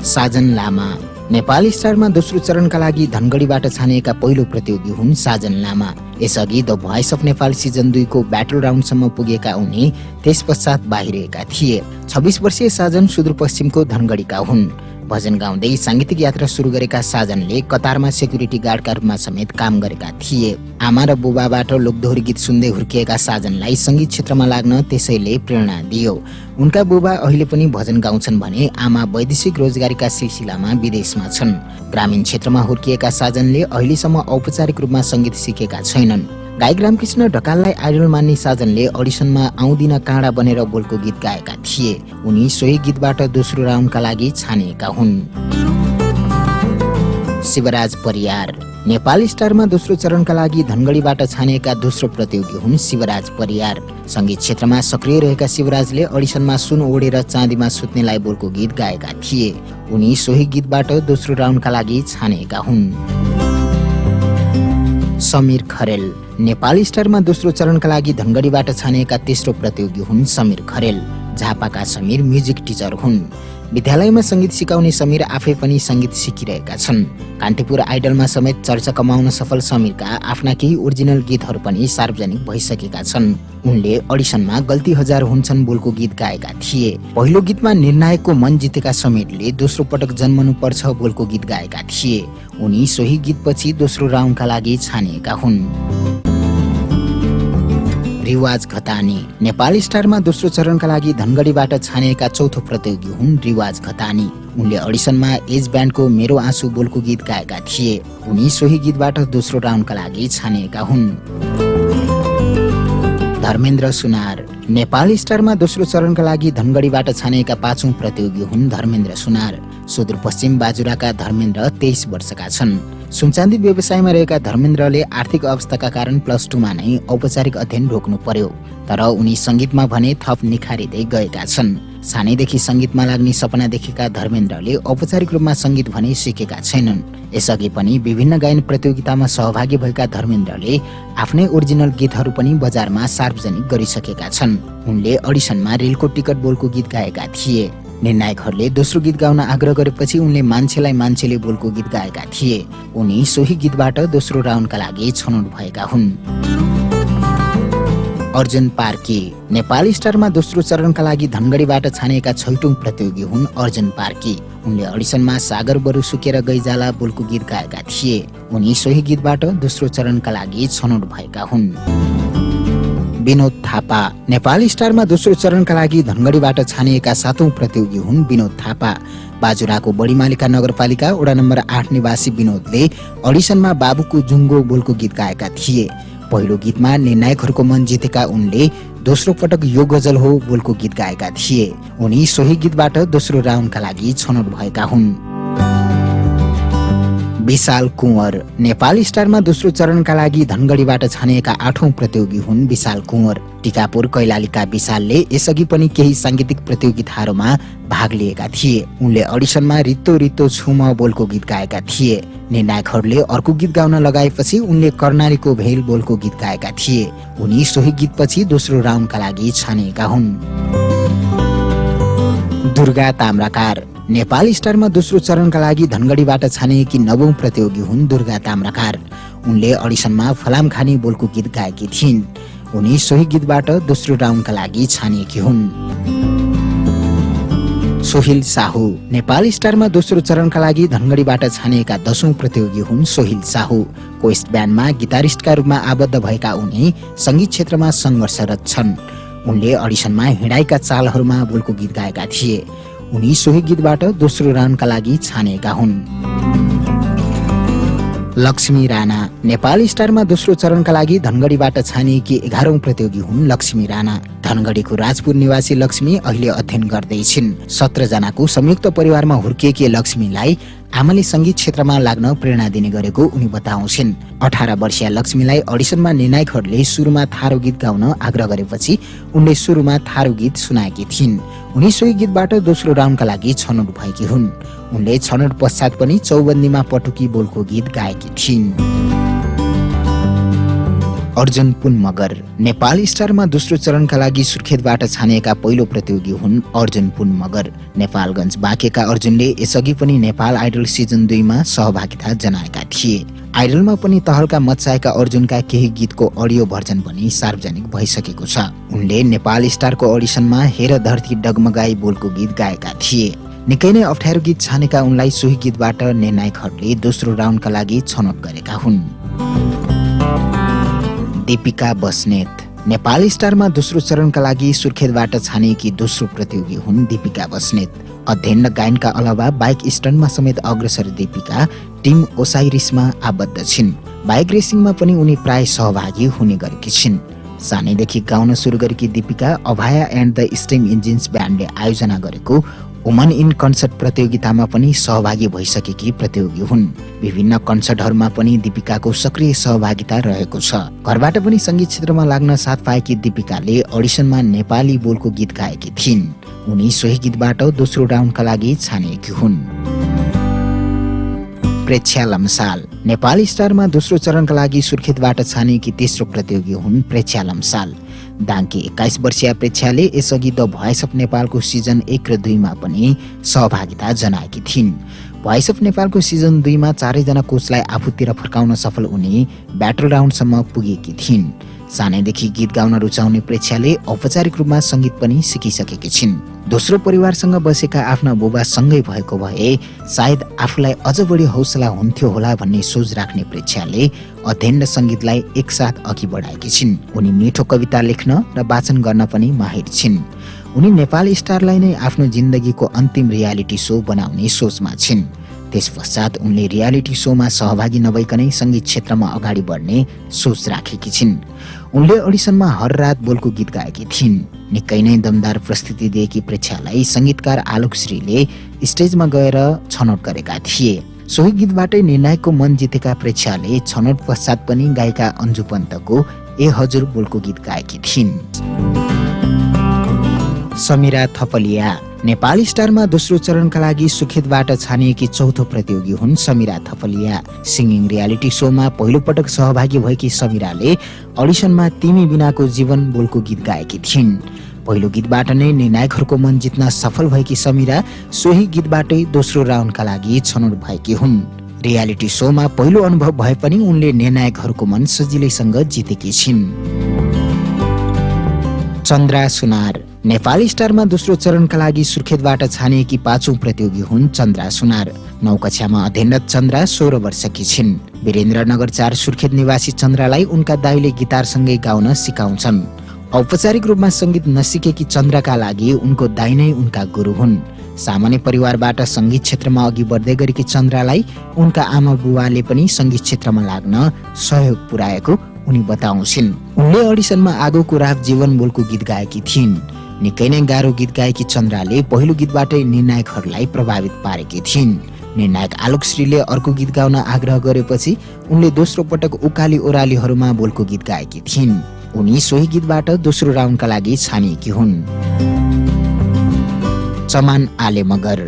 साजन लामा नेपाल स्टारमा दोस्रो चरणका लागि धनगढीबाट छानिएका पहिलो प्रतियोगी हुन् साजन लामा। यसअघि the voice of Nepal season 2 को ब्याटल राउन्डसम्म पुगेका उनी त्यस पश्चात बाहिरिएका थिए। 26 वर्षीय साजन सुदूरपश्चिमको धनगढीका हुन्। भजन गाउँदै सांगीतिक यात्रा सुरु गरेका साजनले कतारमा सेक्युरिटी गार्डका रूपमा समेत काम गरेका थिए। आमा र बुबाबाट लोकदोहोरी गीत सुन्दै हुर्किएका साजनलाई संगीत क्षेत्रमा लाग्न त्यसैले प्रेरणा दियो। उनका बुबा अहिले पनि भजन गाउँछन् भने आमा वैदेशिक रोजगारीका सिलसिलामा विदेशमा छन्। ग्रामीण क्षेत्रमा हुर्किएका साजनले अहिलेसम्म औपचारिक रूपमा संगीत सिकेका छैनन्। गायक रामकृष्ण ढकाललाई आइडल मान्ने साजनले अडिसनमा आउँदिन काँडा बनेर बोलको गीत गाएका थिए। उनी सोही गीतबाट दोस्रो राउन्डका लागि छानिएका हुन्। शिवराज परियार नेपाल स्टारमा दोस्रो चरणका लागि धनगढीबाट छानिएका दोस्रो प्रतियोगी हुन् शिवराज परियार। संगीत क्षेत्रमा सक्रिय रहेका शिवराजले अडिसनमा सुन ओढेर चाँदीमा सुत्नेलाई बोलको गीत गाएका थिए। उनी सोही गीतबाट दोस्रो राउन्डका लागि छानिएका हुन्। समीर खरेल नेपाल स्टारमा दोस्रो चरणका लागि धनगढीबाट छानिएका तेस्रो प्रतियोगी हुन् समीर खरेल। झापाका समीर म्युजिक टिचर हुन्। विद्यालयमा संगीत सिकाउने समीर आफै पनि संगीत सिकिरहेका छन्। कान्तिपुर आइडलमा समेत चर्चा कमाउन सफल समीरका आफ्ना केही ओरिजिनल गीतहरू पनि सार्वजनिक भइसकेका छन्। उनले अडिसनमा गल्ती हजार हुन्छन् बोलको गीत गाएका थिए। पहिलो गीतमा निर्णायकको मन जितेका समीरले दोस्रो पटक जन्मनु पर्छ बोलको गीत गाएका थिए। उनी सोही गीतपछि दोस्रो राउन्डका लागि छानिएका हुन्। रिवाज घतानी नेपाल स्टारमा दोस्रो चरणका लागि धनगढीबाट छानिएका चौथो प्रतियोगी हुन् रिवाज घतानी। उनले अडिसनमा एज ब्यान्डको मेरो आँसु बोलको गीत गाएका थिए। उनी सोही गीतबाट दोस्रो राउन्डका लागि छानिएका हुन्। धर्मेन्द्र सुनार नेपाल स्टारमा दोस्रो चरणका लागि धनगढीबाट छानिएका 5औं प्रतियोगी हुन् धर्मेन्द्र सुनार। सुदूरपश्चिम बाजुराका धर्मेन्द्र 23 वर्षका छन्। सुनचाँदी व्यवसायमा रहेका धर्मेन्द्रले आर्थिक अवस्थाका कारण +2 मा नै औपचारिक अध्ययन रोक्नु पर्यो। तर उनी संगीतमा भने थप निखारिँदै गएका छन्। सानैदेखि संगीतमा लाग्ने सपना देखेका धर्मेन्द्रले औपचारिक रूपमा संगीत भने सिकेका छैनन्। यसअघि पनि विभिन्न गायन प्रतियोगितामा सहभागी भएका धर्मेन्द्रले आफ्नै ओरिजिनल गीतहरू पनि बजारमा सार्वजनिक गरिसकेका छन्। उनले अडिसनमा रेलको टिकट बोलको गीत गाएका थिए। निर्णायकहरूले दोस्रो गीत गाउन आग्रह गरेपछि उनले मान्छेलाई मान्छेले बोलको गीत गाएका थिए। उनी सोही गीतबाट दोस्रो राउन्डका लागि छनौट भएका हुन्। अर्जुन कार्की नेपाल स्टारमा दोस्रो चरणका लागि धनगढीबाट छानिएका 6औं प्रतियोगी हुन् अर्जुन कार्की। उनले अडिसनमा सागर बरु सुकेर गइजाला बोलको गीत गाएका थिए। उनी सोही गीतबाट दोस्रो चरणका लागि छनौट भएका हुन्। विनोद थापा नेपाल स्टारमा दोस्रो चरणका लागि धनगढीबाट छानिएका 7औं प्रतियोगी हुन् विनोद थापा। बाजुराको बढीमालिका नगरपालिका वडा नम्बर 8 निवासी विनोदले अडिसनमा बाबुको जुङ्गो बोलको गीत गाएका थिए। पहिलो गीतमा निर्णायकहरूको मन जितेका उनले दोस्रो पटक यो गजल हो बोलको गीत गाएका थिए। उनी सोही गीतबाट दोस्रो राउन्डका लागि छनौट भएका हुन्। विशाल कुँवर नेपाल स्टारमा दोस्रो चरणका लागि धनगढीबाट छानिएका 8औं प्रतियोगी हुन् विशाल कुँवर। टिकापुर कैलालीका विशालले यसअघि पनि केही सांगीतिक प्रतियोगिताहरूमा भाग लिएका थिए। उनले अडिसनमा रित्तो रित्तो छुम बोलको गीत गाएका थिए। निर्णायकहरूले अर्को गीत गाउन लगाएपछि उनले कर्णालीको भेल बोलको गीत गाएका थिए। उनी सोही गीतपछि दोस्रो राउन्डका लागि छानिएका हुन्। दुर्गा ताम्राकार नेपाल स्टारमा दोस्रो चरणका लागि धनगढीबाट छानिएकी 9औं प्रतियोगी हुन् दुर्गा ताम्राकार। उनले अडिसनमा फलाम खानी बोलको गीत गाएकी थिइन्। उनी सोही गीतबाट दोस्रो राउन्डका लागि छानिएकी हुन्। सोहिल साहु नेपाल स्टारमा दोस्रो चरणका लागि धनगढीबाट छानिएका 10औं प्रतियोगी हुन् सोहिल साहु। कोइस्ट ब्यान्डमा गिटारिस्टका रूपमा आबद्ध भएका उनी संगीत क्षेत्रमा सङ्घर्षरत छन्। उनले अडिसनमा हिँडाइका चालहरूमा बोलको गीत गाएका थिए। उनी सोही गीतबाट दोस्रो राउन्डका लागि छानिएका हुन्। लक्ष्मी राणा नेपाल स्टारमा दोस्रो चरणका लागि धनगढीबाट छानिएकी 11औं प्रतियोगी हुन् लक्ष्मी राणा। धनगढीको राजपुर निवासी लक्ष्मी अहिले अध्ययन गर्दैछिन्। 17 जनाको संयुक्त परिवारमा हुर्किएकी लक्ष्मीलाई आमाले संगीत क्षेत्रमा लाग्न प्रेरणा दिने गरेको उनी बताउँछिन्। 18 वर्षीय लक्ष्मीलाई अडिसनमा निर्णायकहरूले सुरुमा थारू गीत गाउन आग्रह गरेपछि उनले सुरुमा थारू गीत सुनाएकी थिइन्। उनी सोही गीतबाट दोस्रो राउन्डका लागि छनौट भएकी हुन्। उनले छनौट पश्चात पनि चौबन्दीमा पटुकी बोलको गीत गाएकी थिइन्। अर्जुन पुन मगर नेपाल स्टारमा दोस्रो चरणका लागि सुर्खेतबाट छानिएका पहिलो प्रतियोगी हुन् अर्जुन पुन मगर। नेपालगञ्ज बाँकेका अर्जुनले यसअघि पनि नेपाल आइडल सिजन 2 मा सहभागिता जनाएका थिए। आइडलमा पनि तहल्का मच्चाएका अर्जुनका केही गीतको अडियो भर्जन पनि सार्वजनिक भइसकेको छ। उनले नेपाल स्टारको अडिसनमा हेर धरती डगमगाई बोलको गीत गाएका थिए। निकै नै अप्ठ्यारो गीत छानेका उनलाई सोही गीतबाट निर्णायकहरूले दोस्रो राउन्डका लागि छनौट गरेका हुन्। दीपिका बस्नेत नेपाल स्टारमा दोस्रो चरणका लागि सुर्खेतबाट छानिएकी दोस्रो प्रतियोगी हुन् दीपिका बस्नेत। अध्ययन र गायनका अलावा बाइक स्टन्टमा समेत अग्रसर दीपिका टिम ओसाइरिसमा आबद्ध छिन्। बाइक रेसिङमा पनि उनी प्राय सहभागी हुने गरेकी छिन्। सानैदेखि गाउन सुरु गरेकी Deepika Abhaya and the steam engines ब्यान्डले आयोजना गरेको वुमन इन कन्सर्ट प्रतियोगितामा पनि सहभागी भइसकेकी प्रतियोगी हुन्। विभिन्न कन्सर्टहरूमा पनि दीपिकाको सक्रिय सहभागिता रहेको छ। घरबाट पनि संगीत क्षेत्रमा लाग्न साथ पाएकी दीपिकाले अडिसनमा नेपाली बोलको गीत गाएकी थिइन्। उनी सोही गीतबाट दोस्रो राउन्डका लागि छानिएकी हुन्। प्रेक्षा लम्साल नेपाल स्टारमा दोस्रो चरणका लागि सुर्खेतबाट छानिएकी तेस्रो प्रतियोगी हुन् प्रेक्षा लम्साल। दाङ्की 21 वर्षीय प्रेक्षाले यसअघि द भोइस अफ नेपालको सिजन 1 र 2 मा पनि सहभागिता जनाएकी थिइन्। भोइस अफ नेपालको सिजन 2 मा 4 जना कोचलाई आफूतिर फर्काउन सफल उनी ब्याटल राउन्डसम्म पुगेकी थिइन्। सानैदेखि गीत गाउन रुचाउने प्रेक्षाले औपचारिक रूपमा संगीत पनि सिकिसकेकी छिन्। दोस्रो परिवारसँग बसेका आफ्ना बुबा सँगै भएको भए सायद आफूलाई अझ बढी हौसला हुन्थ्यो होला भन्ने सोच राख्ने प्रेक्षाले अध्ययन र संगीतलाई एकसाथ अघि बढाएकी छिन्। उनी मिठो कविता लेख्न र वाचन गर्न पनि माहिर छिन्। उनी नेपाल स्टारलाई नै आफ्नो जिन्दगीको अन्तिम रियालिटी सो बनाउने सोचमा छिन्। त्यस पश्चात उनले रियालिटी सोमा सहभागी नभइकनै संगीत क्षेत्रमा अगाडि बढ्ने सोच राखेकी छिन्। उनले अडिसनमा हर रात बोलको गीत गाएकी थिइन्। निकै नै दमदार प्रस्तुति दिएकी प्रेक्षालाई संगीतकार आलोक श्रीले स्टेजमा गएर छनौट गरेका थिए। सोही गीतबाटै निर्णायकको मन जितेका प्रेक्षाले छनौट पश्चात पनि गायिका अन्जु पन्तको ए हजुर बोलको गीत गाएकी थिइन्। समीरा थपलिया नेपाल स्टारमा दोस्रो चरणका लागि सुर्खेतबाट छानिएकी चौथो प्रतियोगी हुन् समीरा थपलिया। सिंगिङ रियालिटी सोमा पहिलो पटक सहभागी भएकी समीराले अडिसनमा तिमी बिनाको जीवन बोलको गीत गाएकी थिइन्। पहिलो गीतबाट नै निर्णायकहरूको मन जित्न सफल भएकी समीरा सोही गीतबाटै दोस्रो राउन्डका लागि छनौट भएकी हुन्। रियालिटी सोमा पहिलो अनुभव भए पनि उनले निर्णायकहरूको मन सजिलैसँग जितेकी छिन्। चन्द्रा सुनार नेपाली स्टारमा दोस्रो चरणका लागि सुर्खेतबाट छानिएकी 5औं प्रतियोगी हुन् चन्द्रा सुनार। 9 कक्षामा अध्ययनरत चन्द्रा 16 वर्षकी छिन्। वीरेन्द्रनगर 4 सुर्खेत निवासी चन्द्रालाई उनका दाइले गिटारसँगै गाउन सिकाउँछन्। औपचारिक रूपमा सङ्गीत नसिकेकी चन्द्राका लागि उनको दाइ नै उनका गुरु हुन्। सामान्य परिवारबाट सङ्गीत क्षेत्रमा अघि बढ्दै गरेकी चन्द्रालाई उनका आमा बुवाले पनि सङ्गीत क्षेत्रमा लाग्न सहयोग पुर्याएको उनी बताउँछिन्। उनले अडिसनमा आगोको रात जीवन बोलको गीत गाएकी थिइन्। निकै नै गाह्रो गीत गाएकी चन्द्राले पहिलो गीतबाटै निर्णायकहरूलाई प्रभावित पारेकी थिइन्। निर्णायक आलोकश्रीले अर्को गीत गाउन आग्रह गरेपछि उनले दोस्रो पटक उकाली ओरालीहरूमा बोलको गीत गाएकी थिइन्। उनी सोही गीतबाट दोस्रो राउन्डका लागि छानिएकी हुन्। चमान आले मगर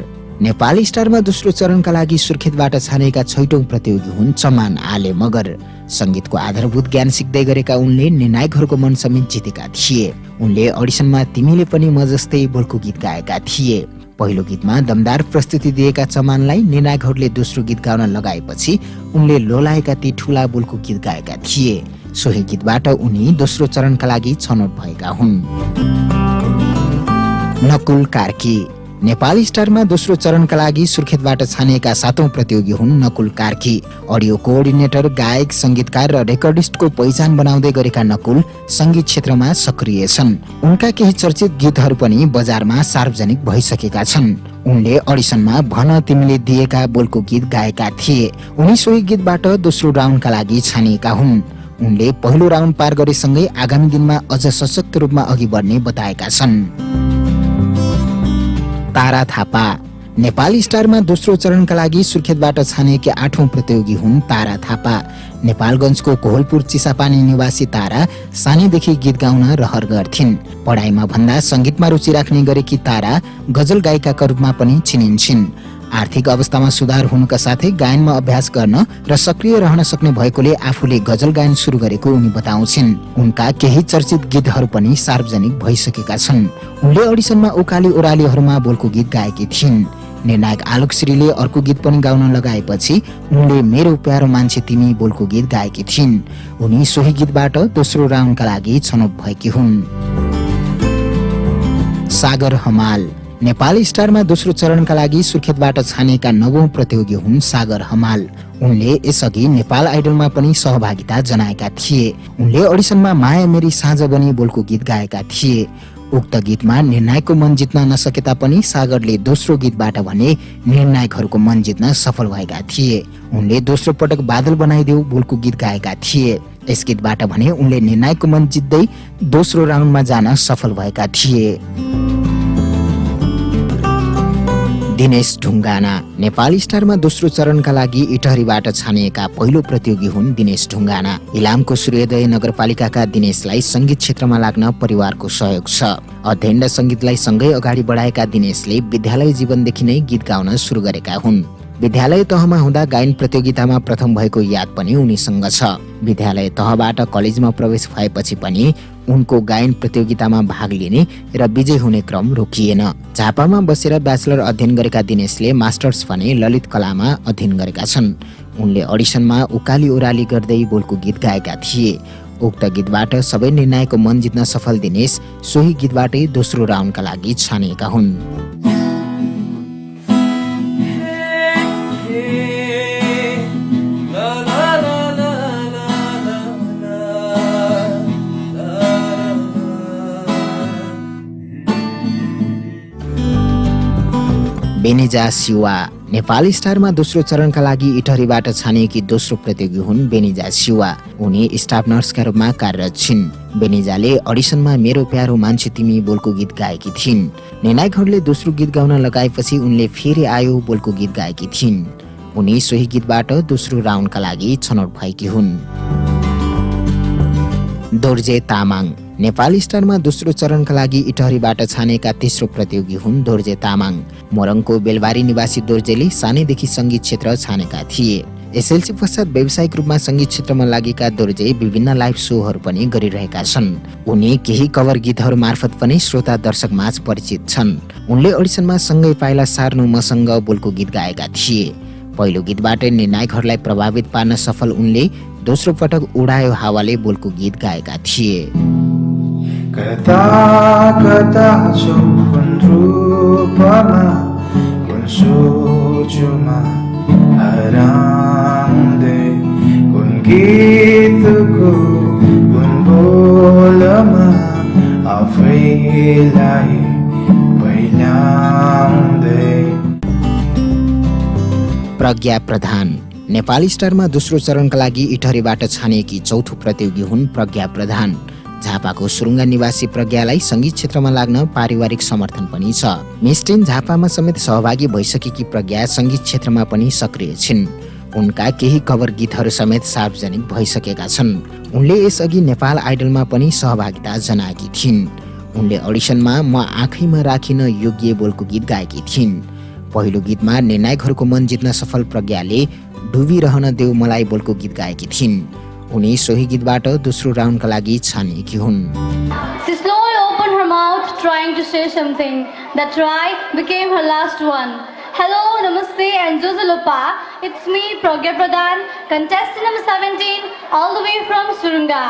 नेपाली स्टारमा दोस्रो चरणका लागि सुर्खेतबाट छानेका 6औं प्रतियोगी हुन् चमान आले मगर। सङ्गीतको आधारभूत ज्ञान सिक्दै गरेका उनले निर्णायकहरूको मन समेत जितेका थिए। उनले अडिसनमा तिमीले पनि म जस्तै बोलको गीत गाएका थिए। पहिलो गीतमा दमदार प्रस्तुति दिएका चमानलाई निर्णायकहरूले दोस्रो गीत गाउन लगाएपछि उनले लोलाएका ती ठुला बोलको गीत गाएका थिए। सोही गीतबाट उनी दोस्रो चरणका लागि छनौट भएका हुन्। नकुल कार्की नेपाली स्टारमा दोस्रो चरणका लागि सुर्खेतबाट छानिएका 7औं प्रतियोगी हुन् नकुल कार्की। अडियो कोअर्डिनेटर, गायक, सङ्गीतकार र रेकर्डिस्टको पहिचान बनाउँदै गरेका नकुल सङ्गीत क्षेत्रमा सक्रिय छन्। उनका केही चर्चित गीतहरू पनि बजारमा सार्वजनिक भइसकेका छन्। उनले अडिसनमा भन तिमीले दिएका बोलको गीत गाएका थिए। उनी सोही गीतबाट दोस्रो राउन्डका लागि छानिएका हुन्। उनले पहिलो राउन्ड पार गरेसँगै आगामी दिनमा अझ सशक्त रूपमा अघि बढ्ने बताएका छन्। तारा थापा नेपाली स्टारमा दोस्रो चरणका लागि सुर्खेतबाट छानिएकी 8औं प्रतियोगी हुन् तारा थापा। नेपालगञ्जको कोहलपुर चिसापानी निवासी तारा सानैदेखि गीत गाउन रहर गर्थिन्। पढाइमा भन्दा सङ्गीतमा रुचि राख्ने गरेकी तारा गजल गायिकाका रूपमा पनि चिनिन्छिन्। आर्थिक अवस्थामा सुधार हुनुका साथै गायनमा अभ्यास गर्न र सक्रिय रहन सक्ने भएकोले आफूले गजल गायन सुरु गरेको उनी बताउँछिन्। उनका केही चर्चित गीतहरू पनि सार्वजनिक भइसकेका छन्। उनले अडिसनमा उकाली ओरालीहरूमा बोलको गीत गाएकी थिइन्। निर्णायक आलोकश्रीले अर्को गीत पनि गाउन लगाएपछि उनले मेरो प्यारो मान्छे तिमी बोलको गीत गाएकी थिइन्। उनी सोही गीतबाट दोस्रो राउन्डका लागि छनौट भएकी हुन्। सागर हमाल नेपाली स्टारमा दोस्रो चरणका लागि सुर्खेतबाट छानिएका 9औं प्रतियोगी हुन् सागर हमाल। उनले यसअघि नेपाल आइडलमा पनि सहभागिता जनाएका थिए। उनले अडिसनमा माया मेरी साँझ बनी बोलको गीत गाएका थिए। उक्त गीतमा निर्णायकको मन जित्न नसके तापनि सागरले दोस्रो गीतबाट भने निर्णायकहरूको मन जित्न सफल भएका थिए। उनले दोस्रो पटक बादल बनाइदेऊ बोलको गीत गाएका थिए। यस गीतबाट भने उनले निर्णायकको मन जित्दै दोस्रो राउन्डमा जान सफल भएका थिए। दिनेश ढुङ्गाना नेपाली स्टारमा दोस्रो चरणका लागि इटहरीबाट छानिएका पहिलो प्रतियोगी हुन् दिनेश ढुङ्गाना। इलामको सूर्योदय नगरपालिकाका दिनेशलाई सङ्गीत क्षेत्रमा लाग्न परिवारको सहयोग छ। अध्ययन र सङ्गीतलाई सँगै अगाडि बढाएका दिनेशले विद्यालय जीवनदेखि नै गीत गाउन सुरु गरेका हुन्। विद्यालय तहमा हुँदा गायन प्रतियोगितामा प्रथम भएको याद पनि उनीसँग छ। विद्यालय तहबाट कलेजमा प्रवेश भएपछि पनि उनको गायन प्रतियोगितामा भाग लिने र विजय हुने क्रम रोकिएन। झापामा बसेर ब्याचलर अध्ययन गरेका दिनेशले मास्टर्स भने ललित कलामा अध्ययन गरेका छन्। उनले अडिसनमा उकाली ओराली गर्दै बोलको गीत गाएका थिए। उक्त गीतबाट सबै निर्णायकको मन जित्न सफल दिनेश सोही गीतबाटै दोस्रो राउन्डका लागि छानिएका हुन्। बेनिजा सिवा नेपाली स्टारमा दोस्रो चरणका लागि इटहरीबाट छानिएकी दोस्रो प्रतियोगी हुन् बेनिजा सिवा। उनी स्टाफ नर्सका रूपमा कार्यरत छिन्। बेनिजाले अडिसनमा मेरो प्यारो मान्छे तिमी बोलको गीत गाएकी थिइन्। निर्णायकहरूले दोस्रो गीत गाउन लगाएपछि उनले फेरि आयो बोलको गीत गाएकी थिइन्। उनी सोही गीतबाट दोस्रो राउन्डका लागि छनौट भएकी हुन्। दोर्जे तामाङ नेपाली स्टारमा दोस्रो चरणका लागि इटहरीबाट छानेका तेस्रो प्रतियोगी हुन् दोर्जे तामाङ। मोरङको बेलबारी निवासी दोर्जेले सानैदेखि सङ्गीत क्षेत्र छानेका थिए। एसएलसी पश्चात व्यावसायिक रूपमा सङ्गीत क्षेत्रमा लागेका दोर्जे विभिन्न लाइभ सोहरू पनि गरिरहेका छन्। उनी केही कभर गीतहरू मार्फत पनि श्रोता दर्शक माझ परिचित छन्। उनले अडिसनमा सँगै पाइला सार्नु मसँग बोलको गीत गाएका थिए। पहिलो गीतबाटै निर्णायकहरूलाई प्रभावित पार्न सफल उनले दोस्रो पटक उडायो हावाले बोलको गीत गाएका थिए। कता कता छौ कुन रूपमा कुन सोचमा हराउँदै कुन गीतको कुन बोलमा आफैलाई पहिल्याउँदै। प्रज्ञा प्रधान नेपाली स्टारमा दोस्रो चरणका लागि इटहरीबाट छानिएकी चौथो प्रतियोगी हुन् प्रज्ञा प्रधान। झापाको सुरुङ्गा निवासी प्रज्ञालाई सङ्गीत क्षेत्रमा लाग्न पारिवारिक समर्थन पनि छ। मिस टेन झापामा समेत सहभागी भइसकेकी प्रज्ञा सङ्गीत क्षेत्रमा पनि सक्रिय छिन्। उनका केही कभर गीतहरू समेत सार्वजनिक भइसकेका छन्। उनले यसअघि नेपाल आइडलमा पनि सहभागिता जनाएकी थिइन्। उनले अडिसनमा म आँखैमा राखिन योग्य बोलको गीत गाएकी थिइन्। पहिलो गीतमा निर्णायकहरूको मन जित्न सफल प्रज्ञाले डुबिरहन देऊ मलाई बोलको गीत गाएकी थिइन्। उनी सोही गीतबाट दोस्रो राउन्डका लागि छानिएकी हुन्। She slowly opened her mouth trying to say something. That try became her last one. Hello, namaste and Josalopa. It's me, Pragya Pradhan, contestant number 17, all the way from Surunga.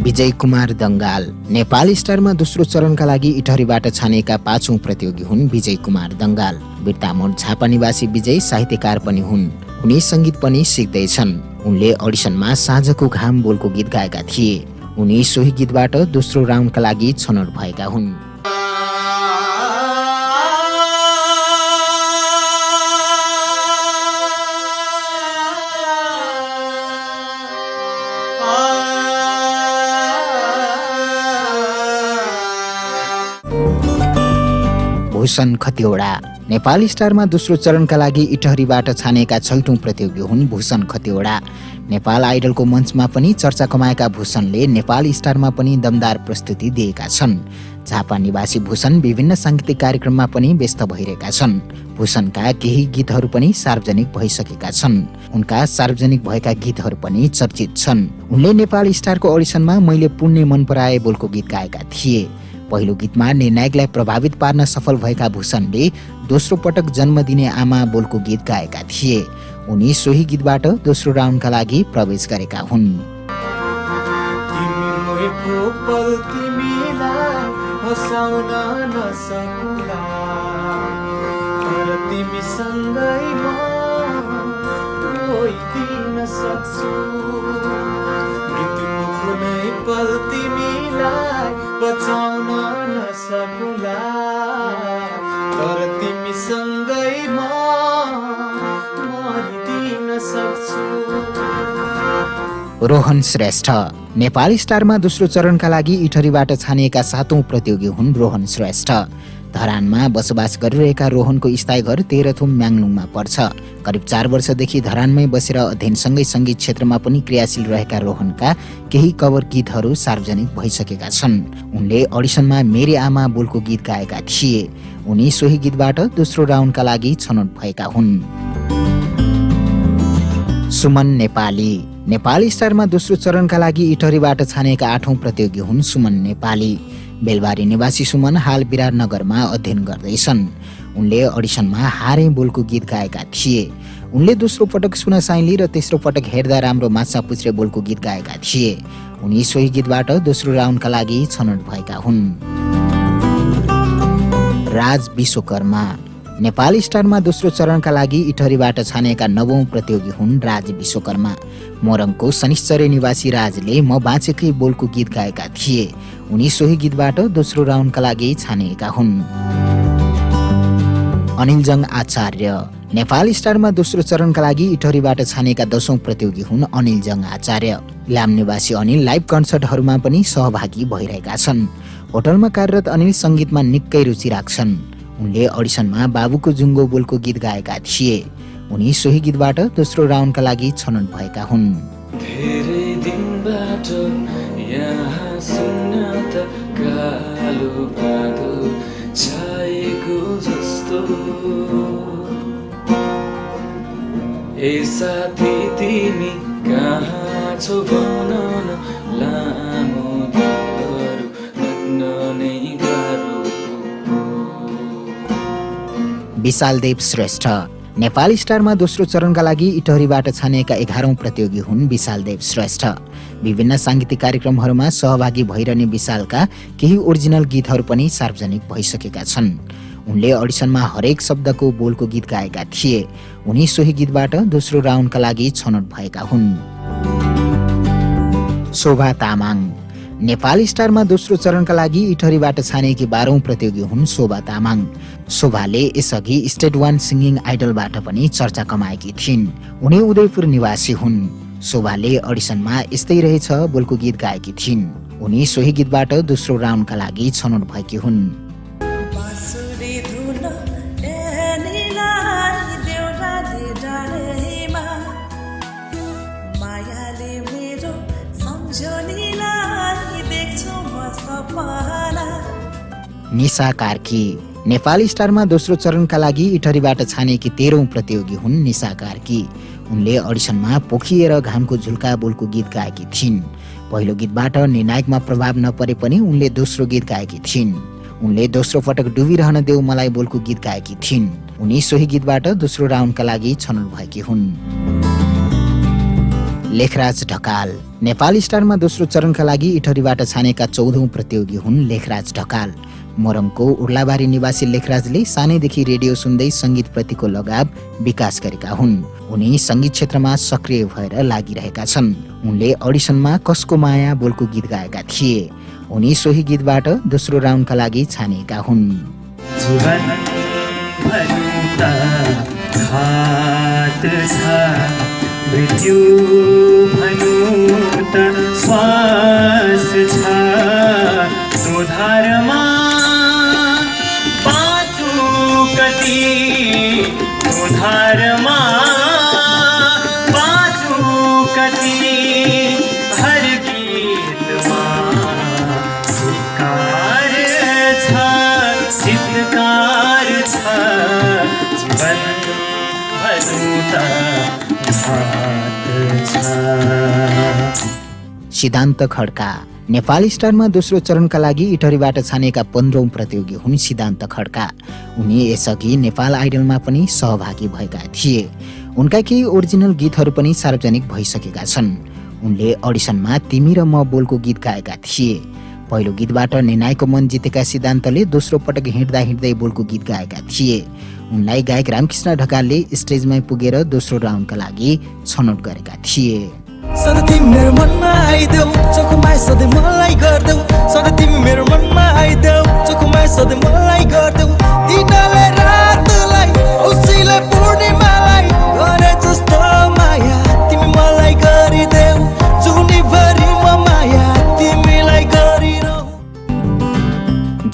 Vijay Kumar Dangal Nepal स्टारमा दोस्रो चरणका लागि इटहरीबाट छानिएका पाँचौं प्रतियोगी हुन् विजय कुमार दङ्गाल। बिर्तामोड झापा निवासी विजय साहित्यकार पनि हुन्। उनी सङ्गीत पनि सिक्दैछन्। उनले अडिसनमा साँझको घाम बोलको गीत गाएका थिए। उनी सोही गीतबाट दोस्रो राउन्डका लागि छनौट भएका हुन्। भूषण खतिवडा नेपाल स्टारमा दोस्रो चरणका लागि इटहरीबाट छानिएका छैटौं प्रतियोगी हुन् भूषण खतिवडा। नेपाल आइडलको मञ्चमा पनि चर्चा कमाएका भूषणले नेपाल स्टारमा पनि दमदार प्रस्तुति दिएका छन्। झापा निवासी भूषण विभिन्न साङ्गीतिक कार्यक्रममा पनि व्यस्त भइरहेका छन्। भूषणका केही गीतहरू पनि सार्वजनिक भइसकेका छन्। उनका सार्वजनिक भएका गीतहरू पनि चर्चित छन्। उनले नेपाल स्टारको अडिसनमा मैले पुण्य मन पराए बोलको गीत गाएका थिए। पहिलो गीतमा निर्णायकलाई प्रभावित पार्न सफल भएका भूषणले दोस्रो पटक जन्म दिने आमा बोलको गीत गाएका थिए। उनी सोही गीतबाट दोस्रो राउन्डका लागि प्रवेश गरेका हुन्। बचाउन नसकुला तर तिमी सँगै म मरिदिन सक्छु। रोहन श्रेष्ठ नेपाल स्टारमा दोस्रो चरणका लागि इटहरीबाट छानिएका सातौं प्रतियोगी हुन् रोहन श्रेष्ठ। धरानमा बसोबास गरिरहेका रोहनको स्थायी घर तेह्रथुम म्याङलुङमा पर्छ। करिब 4 वर्षदेखि धरानमै बसेर अध्ययनसँगै सङ्गीत क्षेत्रमा पनि क्रियाशील रहेका रोहनका केही कभर गीतहरू सार्वजनिक भइसकेका छन्। उनले अडिसनमा मेरी आमा बोलको गीत गाएका थिए। उनी सोही गीतबाट दोस्रो राउन्डका लागि छनौट भएका हुन्। सुमन नेपाली नेपाल स्टारमा दोस्रो चरणका लागि इटहरीबाट छानिएका 8औं प्रतियोगी हुन् सुमन नेपाली। बेलबारी निवासी सुमन हाल विराटनगरमा अध्ययन गर्दैछन्। उनले अडिसनमा हारे बोलको गीत गाएका थिए। उनले दोस्रो पटक सुन साइली र तेस्रो पटक हेर्दा राम्रो माछा पुछ्रे बोलको गीत गाएका थिए। उनी सोही गीतबाट दोस्रो राउन्डका लागि छनौट भएका हुन्। राज विश्वकर्मा नेपाल स्टारमा दोस्रो चरणका लागि इटहरीबाट छानिएका 9औं प्रतियोगी हुन् राज विश्वकर्मा। मोरङको शनिश्चर्य निवासी राजले म बाँचेकै बोलको गीत गाएका थिए। उनी सोही गीतबाट दोस्रो राउन्डका लागि छानिएका हुन्। अनिलजङ आचार्य नेपाल स्टारमा दोस्रो चरणका लागि इटहरीबाट छानिएका 10औं प्रतियोगी हुन् अनिलजङ आचार्य। इलाम निवासी अनिल लाइभ कन्सर्टहरूमा पनि सहभागी भइरहेका छन्। होटलमा कार्यरत अनिल सङ्गीतमा निकै रुचि राख्छन्। उनले अडिसनमा बाबुको जुङ्गो बोलको गीत गाएका थिए। उनी सोही गीतबाट दोस्रो राउन्डका लागि छनौट भएका हुन्। धेरै दिनबाट यहाँ सुन्नता कालो बादल छाएको जस्तो ए साथी तिमी कहाँ छौ भन न लामो दिनहरू भन्न नै गाह्रो विशालदेव श्रेष्ठ नेपाल स्टारमा दोस्रो चरणका लागि इटहरीबाट छानिएका 11औं प्रतियोगी हुन् विशालदेव श्रेष्ठ। विभिन्न सांगीतिक कार्यक्रमहरूमा सहभागी भइरहने विशालका केही ओरिजिनल गीतहरू पनि सार्वजनिक भइसकेका छन्। उनले अडिसनमा हरेक शब्दको बोलको गीत गाएका थिए। उनी सोही गीतबाट दोस्रो राउन्डका लागि छनौट भएका हुन्। शोभा तामाङ नेपाल स्टारमा दोस्रो चरणका लागि इटहरीबाट छानिएकी 12औं प्रतियोगी हुन् शोभा तामाङ। शोभाले यसअघि स्टेट 1 सिङ्गिङ आइडलबाट पनि चर्चा कमाएकी थिइन्। उनी उदयपुर निवासी हुन्। शोभाले अडिसनमा यस्तै रहेछ बोलको गीत गाएकी थिइन्। उनी सोही गीतबाट दोस्रो राउन्डका लागि छनौट भएकी हुन्। निशा कार्की नेपाल स्टारमा दोस्रो चरणका लागि इटहरीबाट छानिएकी 13औं प्रतियोगी हुन् निशा कार्की। उनले अडिसनमा पोखिएर घामको झुल्का बोलको गीत गाएकी थिइन्। पहिलो गीतबाट निर्णायकमा प्रभाव नपरे पनि उनले दोस्रो गीत गाएकी थिइन्। उनले दोस्रो पटक डुबिरहन देऊ मलाई बोलको गीत गाएकी थिइन्। उनी सोही गीतबाट दोस्रो राउन्डका लागि छनौट भएकी हुन्। लेखराज ढकाल नेपाल स्टारमा दोस्रो चरणका लागि इटहरीबाट छानेका 14औं प्रतियोगी हुन् लेखराज ढकाल। मोरङको उर्लाबारी निवासी लेखराजले सानैदेखि रेडियो सुन्दै संगीतप्रतिको लगाव विकास गरेका हुन्। उनी संगीत क्षेत्रमा सक्रिय भएर लागिरहेका छन्। उनले अडिसनमा कसको माया बोलको गीत गाएका थिए। उनी सोही गीतबाट दोस्रो राउन्डका लागि छानिएका हुन्। मृत्यु भनु त श्वास छ सुधारमा पाछु कति सुधारमा पाछु कति हर गीतमा चित्कार छ जीवन भनु त सिद्धान्त खड्का नेपाल स्टारमा दोस्रो चरणका लागि इटहरीबाट छानिएका 15औं प्रतियोगी हुन् सिद्धान्त खड्का। उनी यसअघि नेपाल आइडलमा पनि सहभागी भएका थिए। उनका केही ओरिजिनल गीतहरू पनि सार्वजनिक भइसकेका छन्। उनले अडिसनमा तिमी र म बोलको गीत गाएका थिए। पहिलो गीतबाट निर्णायकको मन जितेका सिद्धान्तले दोस्रो पटक हिँड्दा हिँड्दै बोलको गीत गाएका थिए। उनलाई गायक रामकृष्ण ढकालले स्टेजमै पुगेर दोस्रो राउन्डका लागि छनौट गरेका थिए। सधैँ तिमी मेरो मनमा आइदेऊ चोखोमाया सधैँ मलाई गर्देऊ सधैँ तिमी मेरो मनमा आइदेऊ चोखोमाया सधैँ मलाई गर्देऊ दिनले रातलाई औँसीले पूर्णिमालाई गरे जस्तो माया तिमी मलाई गरिदेऊ जुनीभरिमा माया तिमीलाई गरिरहु।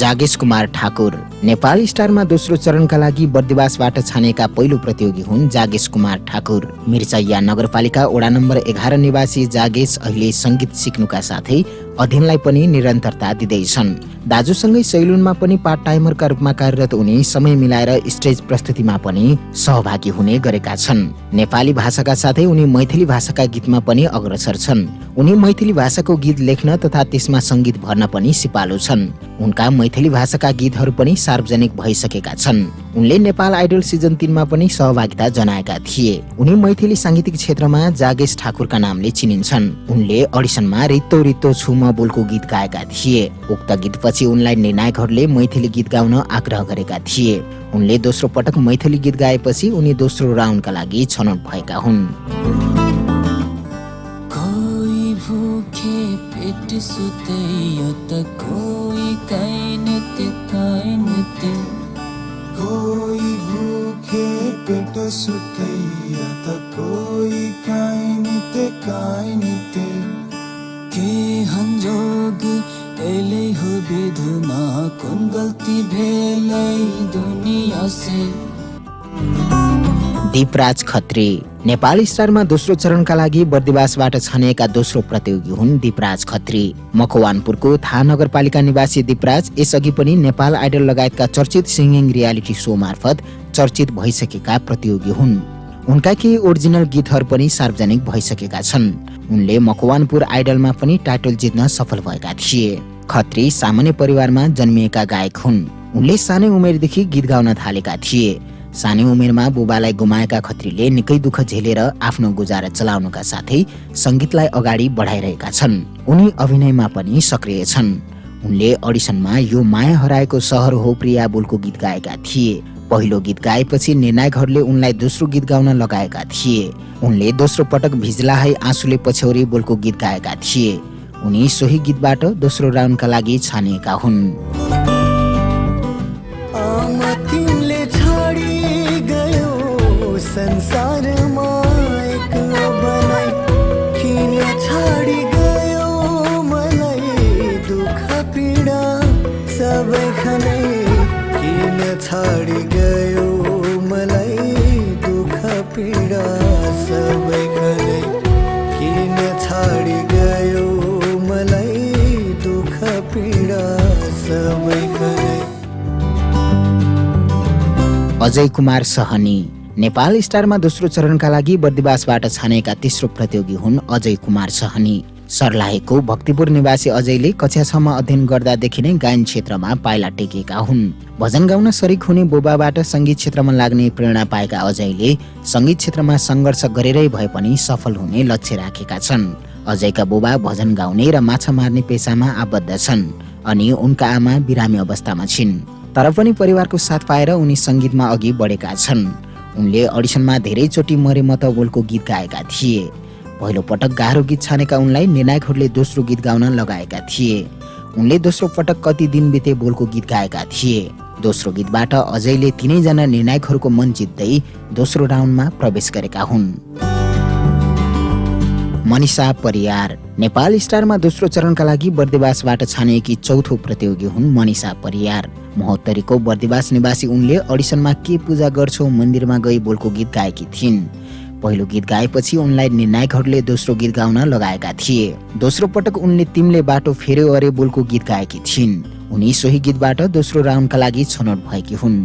जागेश कुमार ठाकुर नेपाल स्टारमा दोस्रो चरणका लागि बर्दिवासबाट छानेका पहिलो प्रतियोगी हुन् जागेश कुमार ठाकुर। मिर्चैया नगरपालिका वडा नम्बर 11 निवासी जागेश अहिले संगीत सिक्नुका साथै अध्ययनलाई पनि निरन्तरता दिँदैछन्। दाजुसँगै सैलुनमा पनि पार्ट टाइमरका रूपमा कार्यरत उनी समय मिलाएर स्टेज प्रस्तुतिमा पनि सहभागी हुने गरेका छन्। नेपाली भाषाका साथै उनी मैथिली भाषाका गीतमा पनि अग्रसर छन्। उनी मैथिली भाषाको गीत लेख्न तथा त्यसमा संगीत भर्न पनि सिपालु छन्। उनका मैथिली भाषाका गीतहरू पनि सार्वजनिक भइसकेका छन्। उनले नेपाल आइडल सिजन 3 मा पनि सहभागिता जनाएका थिए। उनी मैथिली सांगीतिक क्षेत्रमा जागेश ठाकुरका नामले चिनिन्छन्। उनले अडिसनमा रित्तो रित्तो छु म बोलको गीत गाएका थिए। उक्त गीतपछि उनलाई निर्णायकहरूले मैथिली गीत गाउन आग्रह गरेका थिए। उनले दोस्रो पटक मैथिली गीत गाएपछि उनी दोस्रो राउन्डका लागि छनौट भएका हुन्। कोही भूखे पेट सुते त कोही काइनते काइनते कोही भूखे पेट सुते त कोही काइनते काइनते के हन्जोग एले हो बेधुना कुन गल्ती भेलै दुनिया से। दीपराज खत्री नेपाल स्टारमा दोस्रो चरणका लागि बर्दिवासबाट छानिएका दोस्रो प्रतियोगी हुन् दीपराज खत्री। मकवानपुरको थाहा नगरपालिका निवासी दीपराज यसअघि पनि नेपाल आइडल लगायतका चर्चित सिङ्गिङ रियालिटी सो मार्फत चर्चित भइसकेका प्रतियोगी हुन्। उनका केही ओरिजिनल गीतहरू पनि सार्वजनिक भइसकेका छन्। उनले मकवानपुर आइडलमा पनि टाइटल जित्न सफल भएका थिए। खत्री सामान्य परिवारमा जन्मिएका गायक हुन्। उनले सानै उमेरदेखि गीत गाउन थालेका थिए। सानै उमेरमा बुबालाई गुमाएका खत्रीले निकै दुःख झेलेर आफ्नो गुजारा चलाउनुका साथै सङ्गीतलाई अगाडि बढाइरहेका छन्। उनी अभिनयमा पनि सक्रिय छन्। उनले अडिसनमा यो माया हराएको सहर हो प्रिया बोलको गीत गाएका थिए। पहिलो गीत गाएपछि निर्णायकहरूले उनलाई दोस्रो गीत गाउन लगाएका थिए। उनले दोस्रो पटक भिज्ला है आँसुले पछ्यौरी बोलको गीत गाएका थिए। उनी सोही गीतबाट दोस्रो राउन्डका लागि छानिएका हुन्। संसारमा एक्लो बनाई किन छाडी गयो मलाई दुःख पीडा सबै खनै किन छाडी गयो मलाई दुःख पीडा सबै खनै किन छाडी गयो मलाई दुःख पीडा सबै खनै। अजय कुमार सहनी नेपाल स्टारमा दोस्रो चरणका लागि बर्दिवासबाट छानेका तेस्रो प्रतियोगी हुन् अजय कुमार सहनी। सर्लाहीको भक्तिपुर निवासी अजयले कक्षा 6 मा अध्ययन गर्दादेखि नै गायन क्षेत्रमा पाइला टेकेका हुन्। भजन गाउन सरिक हुने बुबाबाट सङ्गीत क्षेत्रमा लाग्ने प्रेरणा पाएका अजयले सङ्गीत क्षेत्रमा सङ्घर्ष गरेरै भए पनि सफल हुने लक्ष्य राखेका छन्। अजयका बुबा भजन गाउने र माछा मार्ने पेसामा आबद्ध छन् अनि उनका आमा बिरामी अवस्थामा छिन्। तर पनि परिवारको साथ पाएर उनी सङ्गीतमा अघि बढेका छन्। उनले अडिसनमा धेरैचोटि मरे म त बोलको गीत गाएका थिए। पहिलो पटक गाह्रो गीत छानेका उनलाई निर्णायकहरूले दोस्रो गीत गाउन लगाएका थिए। उनले दोस्रो पटक कति दिन बिते बोलको गीत गाएका थिए। दोस्रो गीतबाट अजयले तीनैजना निर्णायकहरूको मन जित्दै दोस्रो राउन्डमा प्रवेश गरेका हुन्। मनिषा परियार नेपाल स्टारमा दोस्रो चरणका लागि बर्दिवासबाट छानिएकी चौथो प्रतियोगी हुन् मनिषा परियार। महोत्तरीको बर्दिवास निवासी उनले अडिसनमा के पूजा गर्छौ मन्दिरमा गई बोलको गीत गाएकी थिइन्। पहिलो गीत गाएपछि उनलाई निर्णायकहरूले दोस्रो गीत गाउन लगाएका थिए। दोस्रो पटक उनले तिमीले बाटो फेर्यो अरे बोलको गीत गाएकी थिइन्। उनी सोही गीतबाट दोस्रो राउन्डका लागि छनौट भएकी हुन्।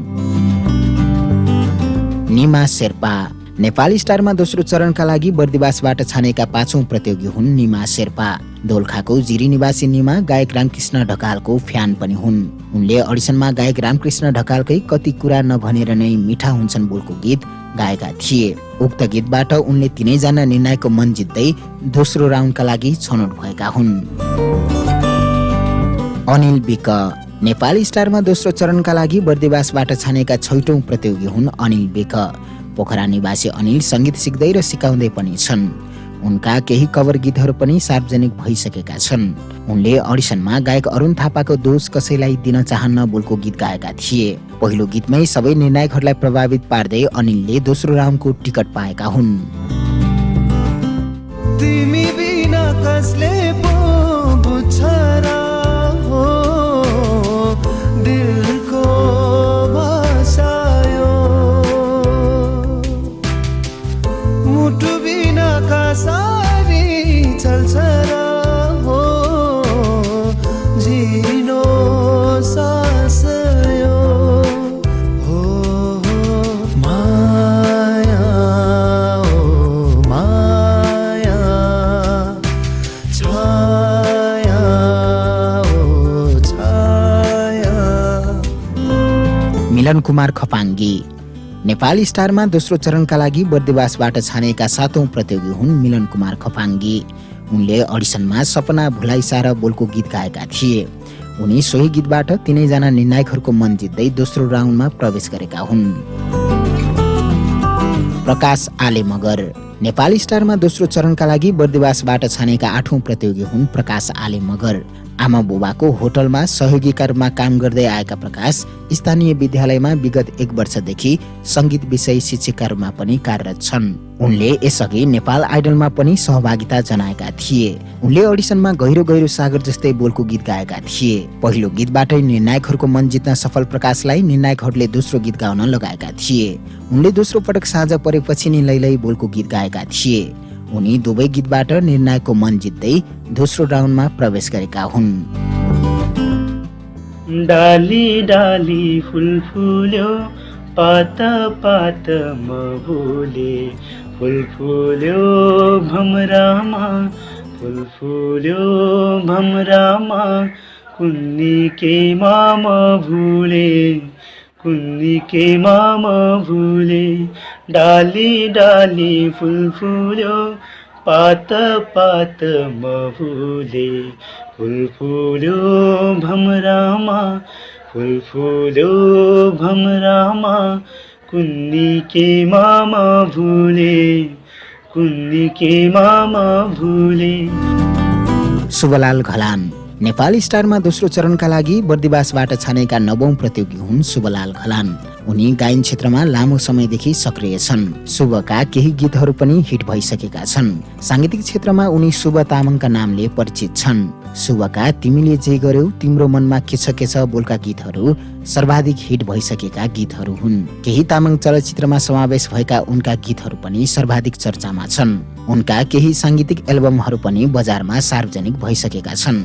निमा शेर्पा नेपाल स्टारमा दोस्रो चरणका लागि बर्दिवासबाट छानेका पाँचौं प्रतियोगी हुन् निमा शेर्पा। दोलखाको जिरी निवासी निमा गायक रामकृष्ण ढकालको फ्यान पनि हुन्। उनले अडिसनमा गायक रामकृष्ण ढकालकै कति कुरा नभनेर नै मिठा हुन्छन् बोलको गीत गाएका थिए। उक्त गीतबाट उनले तीनैजना निर्णायकको मन जित्दै दोस्रो राउन्डका लागि छनौट भएका हुन्। अनिल विक नेपाल स्टारमा दोस्रो चरणका लागि बर्दिवासबाट छानेका छैटौं प्रतियोगी हुन् अनिल विक। पोखरा निवासी अनिल सङ्गीत सिक्दै र सिकाउँदै पनि छन्। उनका केही कभर गीतहरू पनि सार्वजनिक भइसकेका छन्। उनले अडिसनमा गायक अरुण थापाको दोष कसैलाई दिन चाहन्न बोलको गीत गाएका थिए। पहिलो गीतमै सबै निर्णायकहरूलाई प्रभावित पार्दै अनिलले दोस्रो राउन्डको टिकट पाएका हुन्। तिमी बिना कसले पो बुझ्छ र हो दिलको भाषा यो मुटु बिना कसरी चल्छ र हो जिनो सास यो हो माया ओ माया छाया ओ छाया। मिलन कुमार खपाङ्गी नेपाल स्टारमा दोस्रो चरणका लागि बर्दिवासबाट छानेका सातौं प्रतियोगी हुन् मिलन कुमार खपाङ्गी। उनले अडिसनमा सपना भुलाइसार बोलको गीत गाएका थिए। उनी सोही गीतबाट तीनैजना निर्णायकहरूको मन जित्दै दोस्रो राउन्डमा प्रवेश गरेका हुन्। प्रकाश आले मगर नेपाल स्टारमा दोस्रो चरणका लागि बर्दिवासबाट छानेका आठौं प्रतियोगी हुन् प्रकाश आले मगर। आमा बुबाको होटलमा सहयोगीका रूपमा काम गर्दै आएका प्रकाश स्थानीय विद्यालयमा विगत 1 वर्षदेखि सङ्गीत विषय शिक्षकका रूपमा पनि कार्यरत छन्। उनले यसअघि नेपाल आइडलमा पनि सहभागिता जनाएका थिए। उनले अडिसनमा गहिरो गहिरो सागर जस्तै बोलको गीत गाएका थिए। पहिलो गीतबाटै निर्णायकहरूको मन जित्न सफल प्रकाशलाई निर्णायकहरूले दोस्रो गीत गाउन लगाएका थिए। उनले दोस्रो पटक साँझ परेपछि नि लैलै बोलको गीत गाएका थिए। उनी दुवै गीतबाट निर्णायकको मन जित्दै दोस्रो राउन्डमा प्रवेश गरेका हुन्। डाली डाली फुल फुल्यो पात पातमा बोले फुल फुल्यो भमरामा फुल फुल्यो भमरामा कुन्नी के मामा भुले कुन्नी केमा म भुले डाली डाली फुल फुल्यो पात पात म भुले फुल फुल्यो भमरामा फुल फुल्यो भमरामा कुन्नी केमा म भुले कुन्नी केमा म भुले। शुभलाल घलान नेपाल स्टारमा दोस्रो चरणका लागि बर्दिवासबाट छानेका 9औं प्रतियोगी हुन् शुभलाल घलान। उनी गायन क्षेत्रमा लामो समयदेखि सक्रिय छन्। शुभका केही गीतहरू पनि हिट भइसकेका छन्। सांगीतिक क्षेत्रमा उनी शुभ तामाङका नामले परिचित छन्। शुभका तिमीले जे गर्यौ तिम्रो मनमा के छ बोलका गीतहरू सर्वाधिक हिट भइसकेका गीतहरू हुन्। केही तामाङ चलचित्रमा समावेश भएका उनका गीतहरू पनि सर्वाधिक चर्चामा छन्। उनका केही सांगीतिक एल्बमहरू पनि बजारमा सार्वजनिक भइसकेका छन्।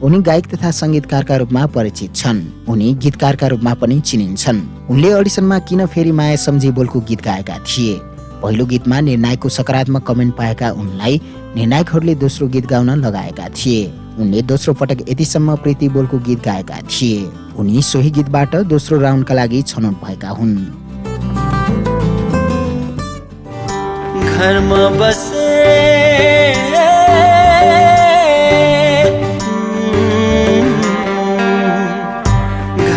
उनी गायक तथा संगीतकारका रूपमा परिचित छन्। उनी गीतकारका रूपमा पनि चिनिन्छन्। उनले अडिसनमा किन फेरि माया सम्झी बोलको गीत गाएका थिए। पहिलो गीतमा निर्णायकको सकारात्मक कमेन्ट पाएका उनलाई निर्णायकहरूले दोस्रो गीत गाउन लगाएका थिए। उनले दोस्रो पटक यतिसम्म प्रीति बोलको गीत गाएका थिए। उनी सोही गीतबाट दोस्रो राउन्डका लागि छनौट भएका हुन्। घरमा बसे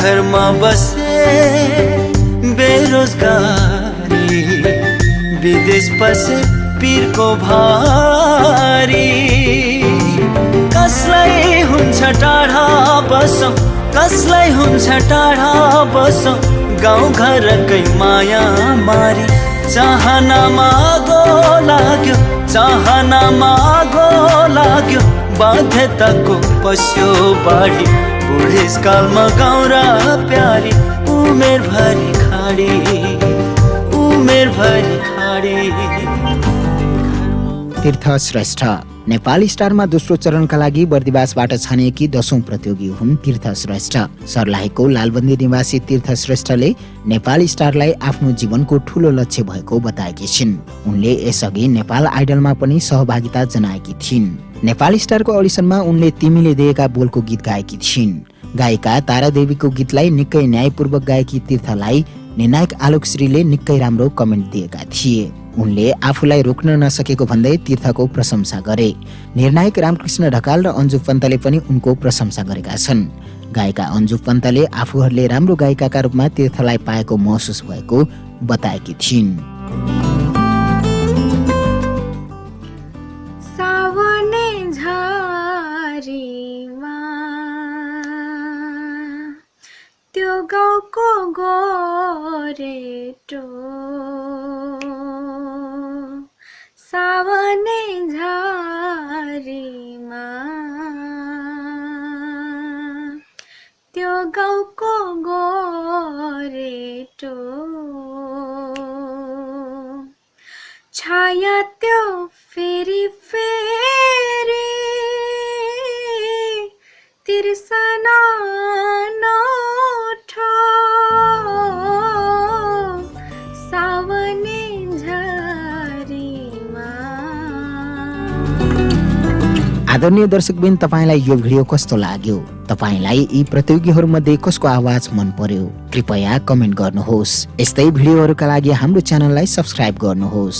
घरमा बसे बेरोजगारी विदेश बसे पीरको भारी कसलाई हुन्छ टाढा बसौँ कसलाई हुन्छ टाढा बसौँ गाउँ घरकै माया मारी चाहनामा आगो लाग्यो चाहनामा आगो लाग्यो बाध्यताको पस्यो बाढी बुढेसकालमा गाउँ र प्यारी उमेर भरि खाडी उमेर भरि खाडी। तीर्थ श्रेष्ठ नेपाल स्टारमा दोस्रो चरणका लागि बर्दिवासबाट छानिएकी 10औं प्रतियोगी हुन् तीर्थ श्रेष्ठ। सर्लाहीको लालबन्दी निवासी तीर्थ श्रेष्ठले नेपाल स्टारलाई आफ्नो जीवनको ठूलो लक्ष्य भएको बताएकी छिन्। उनले यसअघि नेपाल आइडलमा पनि सहभागिता जनाएकी थिइन्। नेपाल स्टारको अडिसनमा उनले तिमीले दिएका बोलको गीत गाएकी थिइन्। गायिका तारादेवीको गीतलाई निकै न्यायपूर्वक गाएकी तीर्थलाई निर्णायक आलोक श्रीले निकै राम्रो कमेन्ट दिएका थिए। उनले आफूलाई रोक्न नसकेको भन्दै तीर्थको प्रशंसा गरे। निर्णायक रामकृष्ण ढकाल र अन्जु पन्तले पनि उनको प्रशंसा गरेका छन्। गायिका अन्जु पन्तले आफूहरूले राम्रो गायिकाका रूपमा तीर्थलाई पाएको महसुस भएको बताएकी थिइन्। त्यो गाउँको गोरेटो सावने झारीमा त्यो गाउँको गोरेटो छाया त्यो फेरि फेरि तिर्सना आदरणीय दर्शकबिन, तपाईलाई यो भिडियो कस्तो लाग्यो? तपाईलाई यी प्रतियोगीहरूमध्ये कसको आवाज मन पर्यो? कृपया कमेन्ट गर्नुहोस्। यस्तै भिडियोहरूका लागि हाम्रो च्यानललाई सब्स्क्राइब गर्नुहोस्।